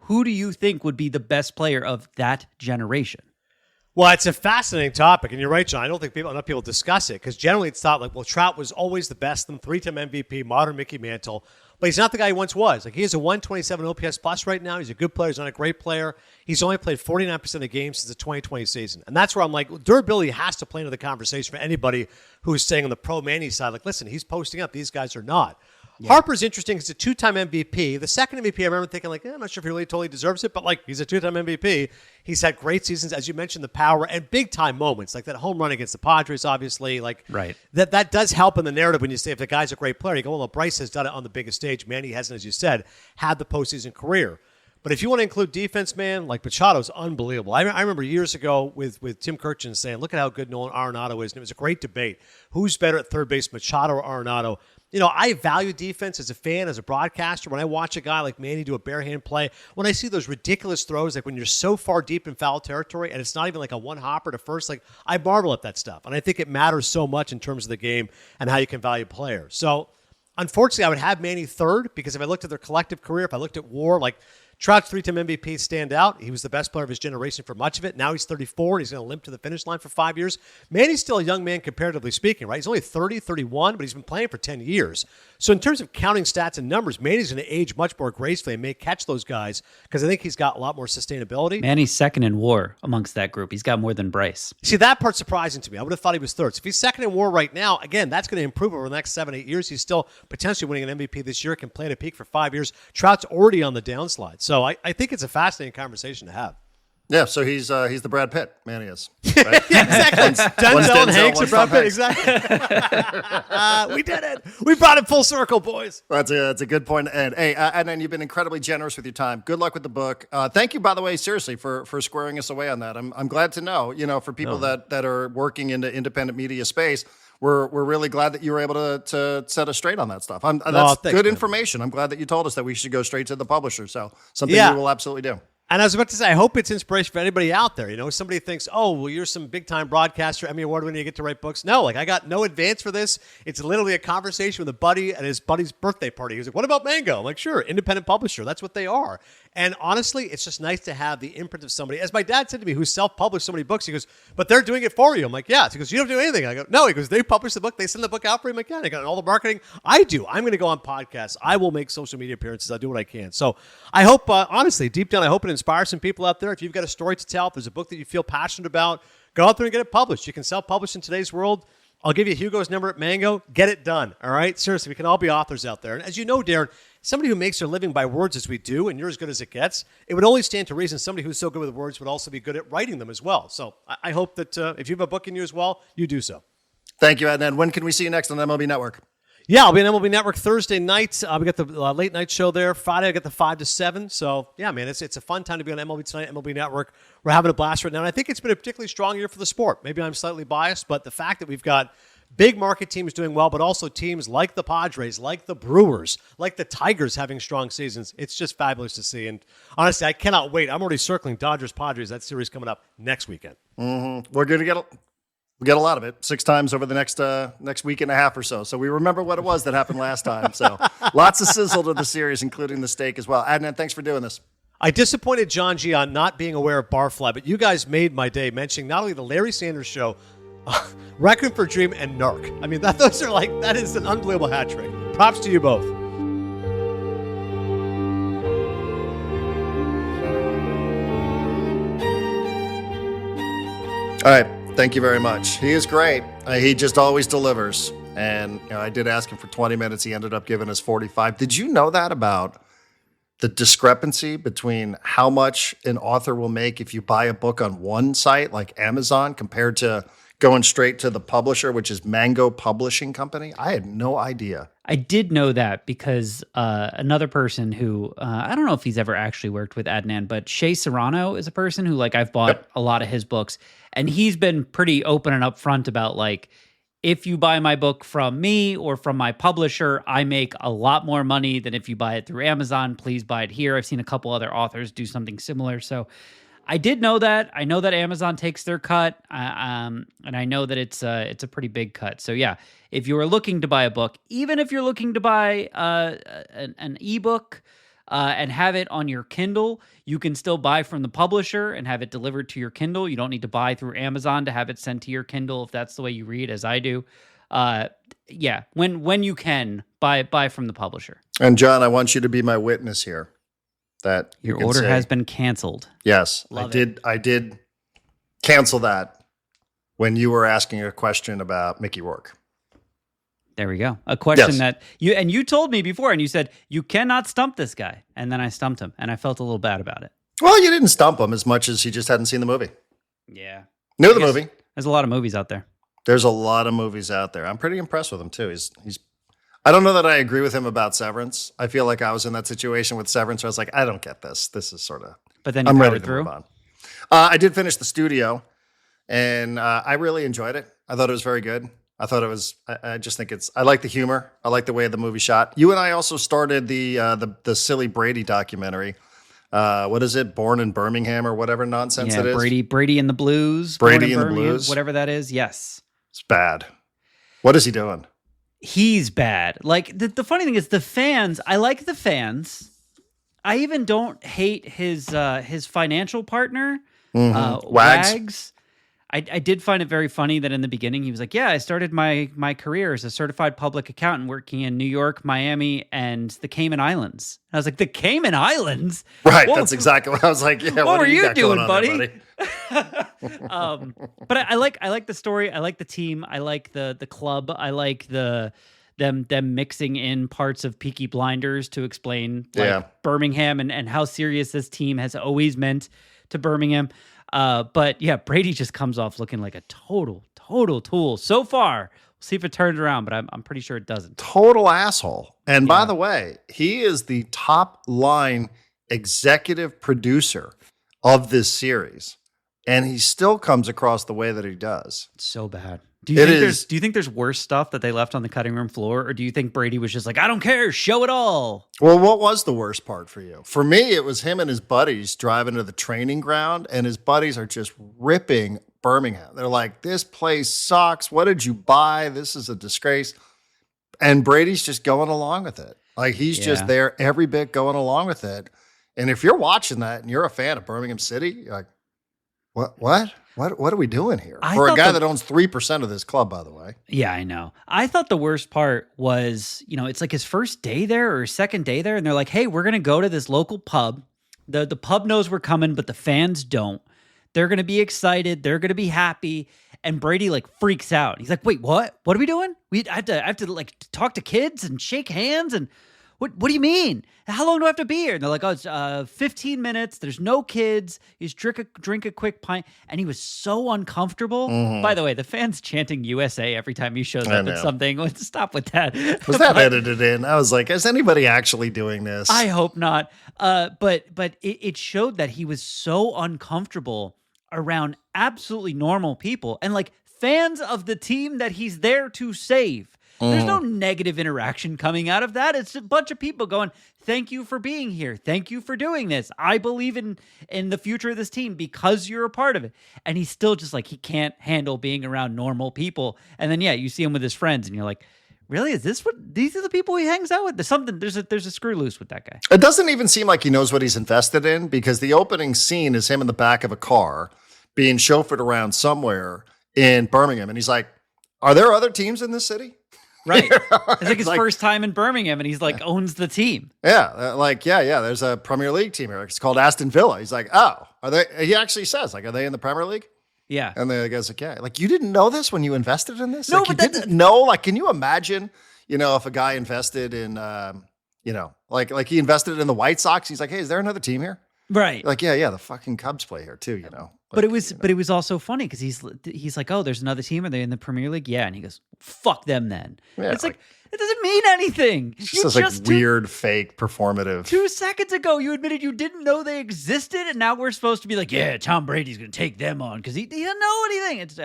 S2: who do you think would be the best player of that generation?
S3: Well, it's a fascinating topic, and you're right, John. I don't think enough people discuss it, because generally it's thought like, well, Trout was always the best, and three-time MVP, modern Mickey Mantle, but he's not the guy he once was. Like, he has a 127 OPS plus right now. He's a good player. He's not a great player. He's only played 49% of games since the 2020 season, and that's where I'm like, durability has to play into the conversation for anybody who's saying on the pro-Manny side, like, listen, he's posting up. These guys are not. Yeah. Harper's interesting. He's a two-time MVP. The second MVP, I remember thinking, like, I'm not sure if he really totally deserves it, but, like, he's a two-time MVP. He's had great seasons, as you mentioned, the power and big-time moments, like that home run against the Padres, obviously. Like,
S2: right.
S3: That does help in the narrative when you say if the guy's a great player. You go, well, Bryce has done it on the biggest stage. Manny hasn't, as you said, had the postseason career. But if you want to include defense, man, like Machado's unbelievable. I remember years ago with Tim Kirchin saying, look at how good Nolan Arenado is. And it was a great debate. Who's better at third base, Machado or Arenado? You know, I value defense as a fan, as a broadcaster. When I watch a guy like Manny do a bare hand play, when I see those ridiculous throws, like when you're so far deep in foul territory and it's not even like a one hopper to first, like I marvel at that stuff. And I think it matters so much in terms of the game and how you can value players. So unfortunately, I would have Manny third, because if I looked at their collective career, if I looked at WAR, like Trout's three-time MVP stand out. He was the best player of his generation for much of it. Now he's 34, and he's going to limp to the finish line for 5 years. Manny's still a young man comparatively speaking, right? He's only 30, 31, but he's been playing for 10 years. So in terms of counting stats and numbers, Manny's going to age much more gracefully and may catch those guys, because I think he's got a lot more sustainability.
S2: Manny's second in WAR amongst that group. He's got more than Bryce.
S3: See, that part's surprising to me. I would have thought he was third. So if he's second in WAR right now, again, that's going to improve over the next 7-8 years. He's still potentially winning an MVP this year, can play at a peak for 5 years. Trout's already on the downslide. So I think it's a fascinating conversation to have.
S1: Yeah, so he's the Brad Pitt, Manny is. Right?
S3: Yeah, exactly. Denzel and Hanks and Brad Pitt, exactly. We did it. We brought it full circle, boys.
S1: That's a good point. And hey, Adnan, you've been incredibly generous with your time. Good luck with the book. Thank you, by the way, seriously, for squaring us away on that. I'm glad to know, for people that are working in the independent media space, we're really glad that you were able to set us straight on that stuff. That's good information. I'm glad that you told us that we should go straight to the publisher. So something we will absolutely do.
S3: And I was about to say, I hope it's inspiration for anybody out there. Somebody thinks, oh, well, you're some big-time broadcaster, Emmy Award winner, you get to write books. No, I got no advance for this. It's literally a conversation with a buddy at his buddy's birthday party. He was like, what about Mango? I'm like, sure, independent publisher. That's what they are. And honestly, it's just nice to have the imprint of somebody. As my dad said to me, who self-published so many books, he goes, but they're doing it for you. I'm like, yeah. He goes, you don't do anything. I go, no. He goes, they publish the book. They send the book out for you. I'm like, yeah. I got all the marketing. I do. I'm going to go on podcasts. I will make social media appearances. I'll do what I can. So I hope, honestly, deep down, I hope it inspires some people out there. If you've got a story to tell, if there's a book that you feel passionate about, go out there and get it published. You can self-publish in today's world. I'll give you Hugo's number at Mango. Get it done. All right? Seriously, we can all be authors out there. And as you know, Darren, somebody who makes their living by words as we do, and you're as good as it gets, it would only stand to reason somebody who's so good with words would also be good at writing them as well. So I hope that if you have a book in you as well, you do so. Thank you, Adnan. When can we see you next on MLB Network? Yeah, I'll be on MLB Network Thursday night. We got the late night show there. Friday, I got the 5 to 7. So, yeah, man, it's a fun time to be on MLB Tonight, MLB Network. We're having a blast right now. And I think it's been a particularly strong year for the sport. Maybe I'm slightly biased, but the fact that we've got big market teams doing well, but also teams like the Padres, like the Brewers, like the Tigers having strong seasons. It's just fabulous to see. And honestly, I cannot wait. I'm already circling Dodgers-Padres, that series coming up next weekend.
S1: Mm-hmm. We're going to get a lot of it 6 times over the next week and a half or so. So we remember what it was that happened last time. So lots of sizzle to the series, including the steak as well. Adnan, thanks for doing this.
S3: I disappointed John G on not being aware of Barfly, but you guys made my day mentioning not only the Larry Sanders Show, Requiem for a Dream, and Narc. I mean, that is an unbelievable hat trick. Props to you both.
S1: All right. Thank you very much. He is great. He just always delivers. And I did ask him for 20 minutes. He ended up giving us 45. Did you know that about the discrepancy between how much an author will make if you buy a book on one site like Amazon compared to going straight to the publisher, which is Mango Publishing Company? I had no idea.
S2: I did know that because another person who, I don't know if he's ever actually worked with Adnan, but Shea Serrano is a person who I've bought a lot of his books, and he's been pretty open and upfront about if you buy my book from me or from my publisher, I make a lot more money than if you buy it through Amazon. Please buy it here. I've seen a couple other authors do something similar. So I did know that. I know that Amazon takes their cut, and I know that it's a pretty big cut. So yeah, if you are looking to buy a book, even if you're looking to buy an ebook and have it on your Kindle, you can still buy from the publisher and have it delivered to your Kindle. You don't need to buy through Amazon to have it sent to your Kindle if that's the way you read, as I do. Yeah, when you can buy from the publisher.
S1: And John, I want you to be my witness here. That
S2: your order has been canceled.
S1: Yes,
S2: Love
S1: I did cancel that when you were asking a question about Mickey Rourke.
S2: There we go. A question
S1: Yes.
S2: that you told me before, and you said you cannot stump this guy, and then I stumped him, and I felt a little bad about it.
S1: Well, you didn't stump him as much as he just hadn't seen the movie.
S2: Yeah,
S1: Knew the movie.
S2: There's a lot of movies out there.
S1: There's a lot of movies out there. I'm pretty impressed with him too. He's. I don't know that I agree with him about Severance. I feel like I was in that situation with Severance where I was like, I don't get this. This is sort of.
S2: But then you
S1: I'm ready
S2: powered
S1: to
S2: through.
S1: move on. I did finish The Studio, and I really enjoyed it. I thought it was very good. I thought it was. I just think it's. I like the humor. I like the way the movie shot. You and I also started the silly Brady documentary. What is it? Born in Birmingham or whatever nonsense it is.
S2: Brady and the Blues.
S1: Brady
S2: Born in
S1: and the
S2: Birmingham,
S1: Blues.
S2: whatever that is. Yes,
S1: It's bad. What is he doing?
S2: he's bad. The funny thing is the fans. I like the fans. I even don't hate his financial partner, Wags. I did find it very funny that in the beginning he was like, yeah, I started my career as a certified public accountant working in New York, Miami, and the Cayman Islands. And I was like, the Cayman Islands?
S1: Right,
S2: Whoa.
S1: that's exactly what I was like. Yeah,
S2: What were
S1: do
S2: you
S1: got
S2: doing,
S1: going on
S2: buddy?
S1: there,
S2: But I like the story. I like the team. I like the club. I like them mixing in parts of Peaky Blinders to explain Birmingham and how serious this team has always meant to Birmingham. But yeah, Brady just comes off looking like a total tool so far. We'll see if it turns around, but I'm pretty sure it doesn't.
S1: Total asshole. And by the way, he is the top line executive producer of this series, and he still comes across the way that he does.
S2: It's so bad. Do you think there's worse stuff that they left on the cutting room floor, or do you think Brady was just like, I don't care, show it all?
S1: Well, what was the worst part for you? For me, it was him and his buddies driving to the training ground, and his buddies are just ripping Birmingham. They're like, this place sucks. What did you buy? This is a disgrace. And Brady's just going along with it. Like, he's just there every bit going along with it. And if you're watching that and you're a fan of Birmingham City, you're like, what are we doing here? For a guy that owns 3% of this club, by the way.
S2: Yeah, I know. I thought the worst part was, it's like his first day there or his second day there. And they're like, hey, we're going to go to this local pub. The pub knows we're coming, but the fans don't. They're going to be excited. They're going to be happy. And Brady freaks out. He's like, wait, what? What are we doing? I have to talk to kids and shake hands. And what do you mean? How long do I have to be here? And they're like, oh, it's 15 minutes. There's no kids. You just drink a quick pint. And he was so uncomfortable. Mm-hmm. By the way, the fans chanting USA every time he shows up at something. Let's stop with that.
S1: Was that edited in? I was like, is anybody actually doing this?
S2: I hope not. But it showed that he was so uncomfortable around absolutely normal people. And fans of the team that he's there to save. There's no negative interaction coming out of that. It's a bunch of people going, thank you for being here. Thank you for doing this. I believe in the future of this team because you're a part of it. And he's still just like, he can't handle being around normal people. And then, you see him with his friends and you're like, really? Is this what these are the people he hangs out with? There's a screw loose with that guy.
S1: It doesn't even seem like he knows what he's invested in, because the opening scene is him in the back of a car being chauffeured around somewhere in Birmingham. And he's like, are there other teams in this city?
S2: Right. It's like his first time in Birmingham, and he's like owns the team.
S1: Yeah. There's a Premier League team here. It's called Aston Villa. He's like, oh, are they? He actually says, like, are they in the Premier League?
S2: Yeah.
S1: And the guy's like, yeah. Like, you didn't know this when you invested in this?
S2: No,
S1: like,
S2: but
S1: you didn't know? Like, can you imagine, if a guy invested in, like he invested in the White Sox. He's like, hey, is there another team here?
S2: Right.
S1: Like, yeah, the fucking Cubs play here too,
S2: But it was also funny because he's like, oh, there's another team. Are they in the Premier League? Yeah. And he goes, fuck them then. Yeah, it's like it doesn't mean anything.
S1: It's just like weird, fake, performative.
S2: 2 seconds ago, you admitted you didn't know they existed, and now we're supposed to be like, yeah, Tom Brady's going to take them on because he didn't know anything. It's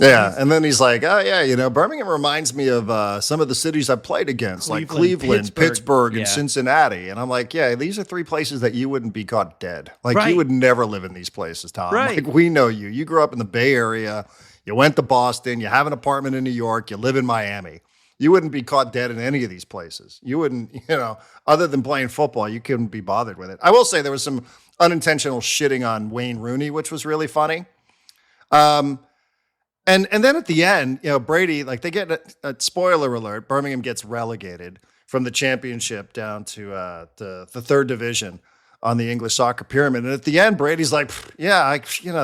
S1: and then he's like, oh yeah, Birmingham reminds me of some of the cities I've played against, like Cleveland, Pittsburgh, and Cincinnati. And I'm like, yeah, these are 3 places that you wouldn't be caught dead. Like you would never live in these places, Tom.
S2: Right.
S1: Like we know you. You grew up in the Bay Area. You went to Boston. You have an apartment in New York. You live in Miami. You wouldn't be caught dead in any of these places. You wouldn't, other than playing football, you couldn't be bothered with it. I will say there was some unintentional shitting on Wayne Rooney, which was really funny. And then at the end, Brady, like they get a spoiler alert, Birmingham gets relegated from the championship down to the 3rd division on the English soccer pyramid. And at the end, Brady's like, yeah,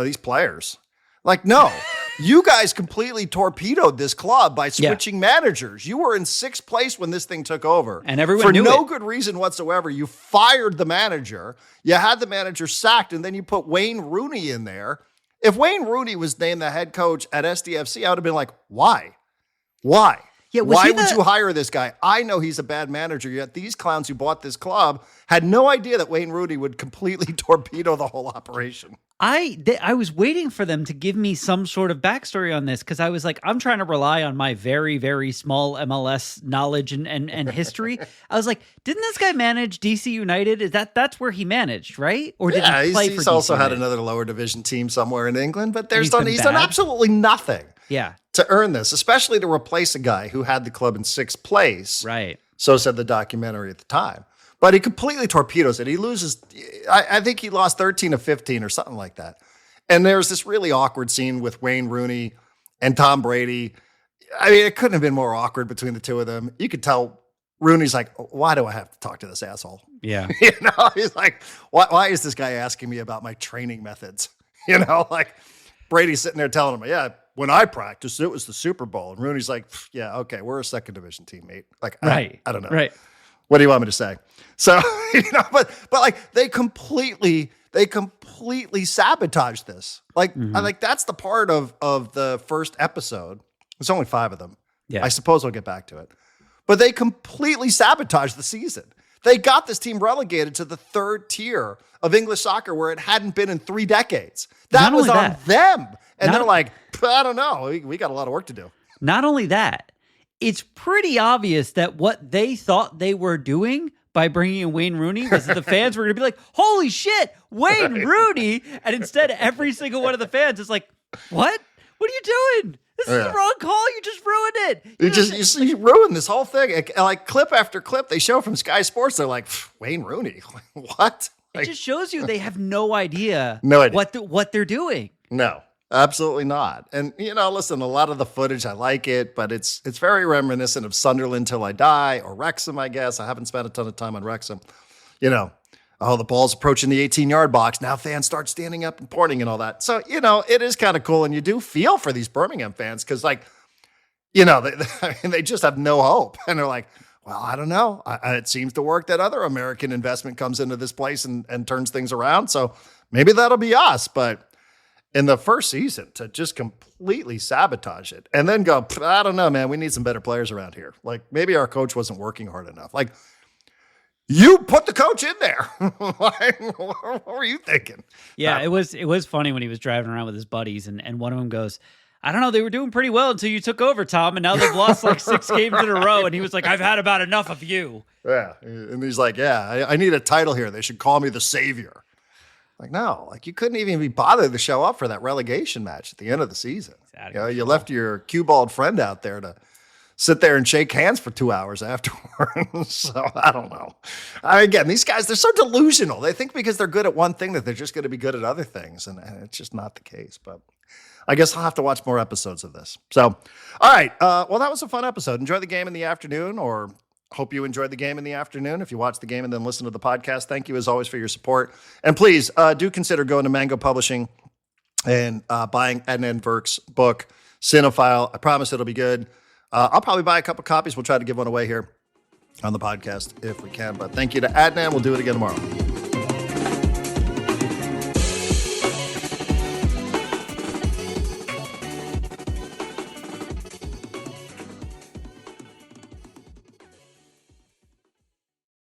S1: these players. Like, no, you guys completely torpedoed this club by switching managers. You were in 6th place when this thing took over.
S2: And everyone knew it.
S1: For no good reason whatsoever, you fired the manager. You had the manager sacked, and then you put Wayne Rooney in there. If Wayne Rooney was named the head coach at SDFC, I would have been like, why? Why?
S2: Yeah,
S1: why would you hire this guy? I know he's a bad manager, yet these clowns who bought this club had no idea that Wayne Rooney would completely torpedo the whole operation.
S2: I was waiting for them to give me some sort of backstory on this because I was like, I'm trying to rely on my very, very small MLS knowledge and history. I was like, didn't this guy manage DC United? That's where he managed, right? Or did he play for
S1: he's
S2: DC
S1: also
S2: United?
S1: had another lower division team somewhere in England, but he's done absolutely nothing.
S2: Yeah.
S1: To earn this, especially to replace a guy who had the club in 6th place.
S2: Right.
S1: So said the documentary at the time. But he completely torpedoes it. He loses, I think he lost 13 of 15 or something like that. And there's this really awkward scene with Wayne Rooney and Tom Brady. I mean, it couldn't have been more awkward between the two of them. You could tell Rooney's like, why do I have to talk to this asshole?
S2: Yeah.
S1: He's like, why is this guy asking me about my training methods? Like Brady's sitting there telling him, yeah, when I practiced, it was the Super Bowl. And Rooney's like, yeah, okay, we're a 2nd division team, mate. Like, I don't know.
S2: Right.
S1: What do you want me to say? So, but like they completely sabotaged this. Like, I like that's the part of the first episode. There's only 5 of them.
S2: Yeah.
S1: I suppose I'll get back to it. But they completely sabotaged the season. They got this team relegated to the 3rd tier of English soccer where it hadn't been in 3 decades. That was on them. And they're like, I don't know. We got a lot of work to do.
S2: Not only that, it's pretty obvious that what they thought they were doing by bringing in Wayne Rooney was that the fans were going to be like, holy shit, Wayne Rooney. And instead, every single one of the fans is like, what? What are you doing? This is the wrong call. You just ruined it.
S1: You ruined this whole thing. Like clip after clip they show from Sky Sports. They're like, Wayne Rooney. What?
S2: It just shows you they have no idea, what they're doing.
S1: No. Absolutely not. And, listen, a lot of the footage, I like it, but it's very reminiscent of Sunderland Till I Die or Wrexham, I guess. I haven't spent a ton of time on Wrexham. The ball's approaching the 18-yard box. Now fans start standing up and pointing and all that. So, it is kind of cool. And you do feel for these Birmingham fans because, like, they just have no hope. And they're like, well, I don't know. It seems to work that other American investment comes into this place and turns things around. So maybe that'll be us. But in the first season to just completely sabotage it and then go, I don't know, man, we need some better players around here. Like maybe our coach wasn't working hard enough. Like you put the coach in there. What were you thinking?
S2: Yeah, it was funny when he was driving around with his buddies and one of them goes, I don't know. They were doing pretty well until you took over, Tom, and now they've lost like 6 games in a row. And he was like, I've had about enough of you.
S1: Yeah. And he's like, yeah, I need a title here. They should call me the Savior. Like, no, like you couldn't even be bothered to show up for that relegation match at the end of the season. You left your cue-balled friend out there to sit there and shake hands for 2 hours afterwards. So I don't know. Again, these guys, they're so delusional. They think because they're good at one thing that they're just going to be good at other things. And it's just not the case. But I guess I'll have to watch more episodes of this. So, all right. Well, that was a fun episode. Enjoy the game in the afternoon, or hope you enjoyed the game in the afternoon. If you watch the game and then listen to the podcast, thank you as always for your support. And please do consider going to Mango Publishing and buying Adnan Virk's book, Cinephile. I promise it'll be good. I'll probably buy a couple copies. We'll try to give one away here on the podcast if we can. But thank you to Adnan. We'll do it again tomorrow.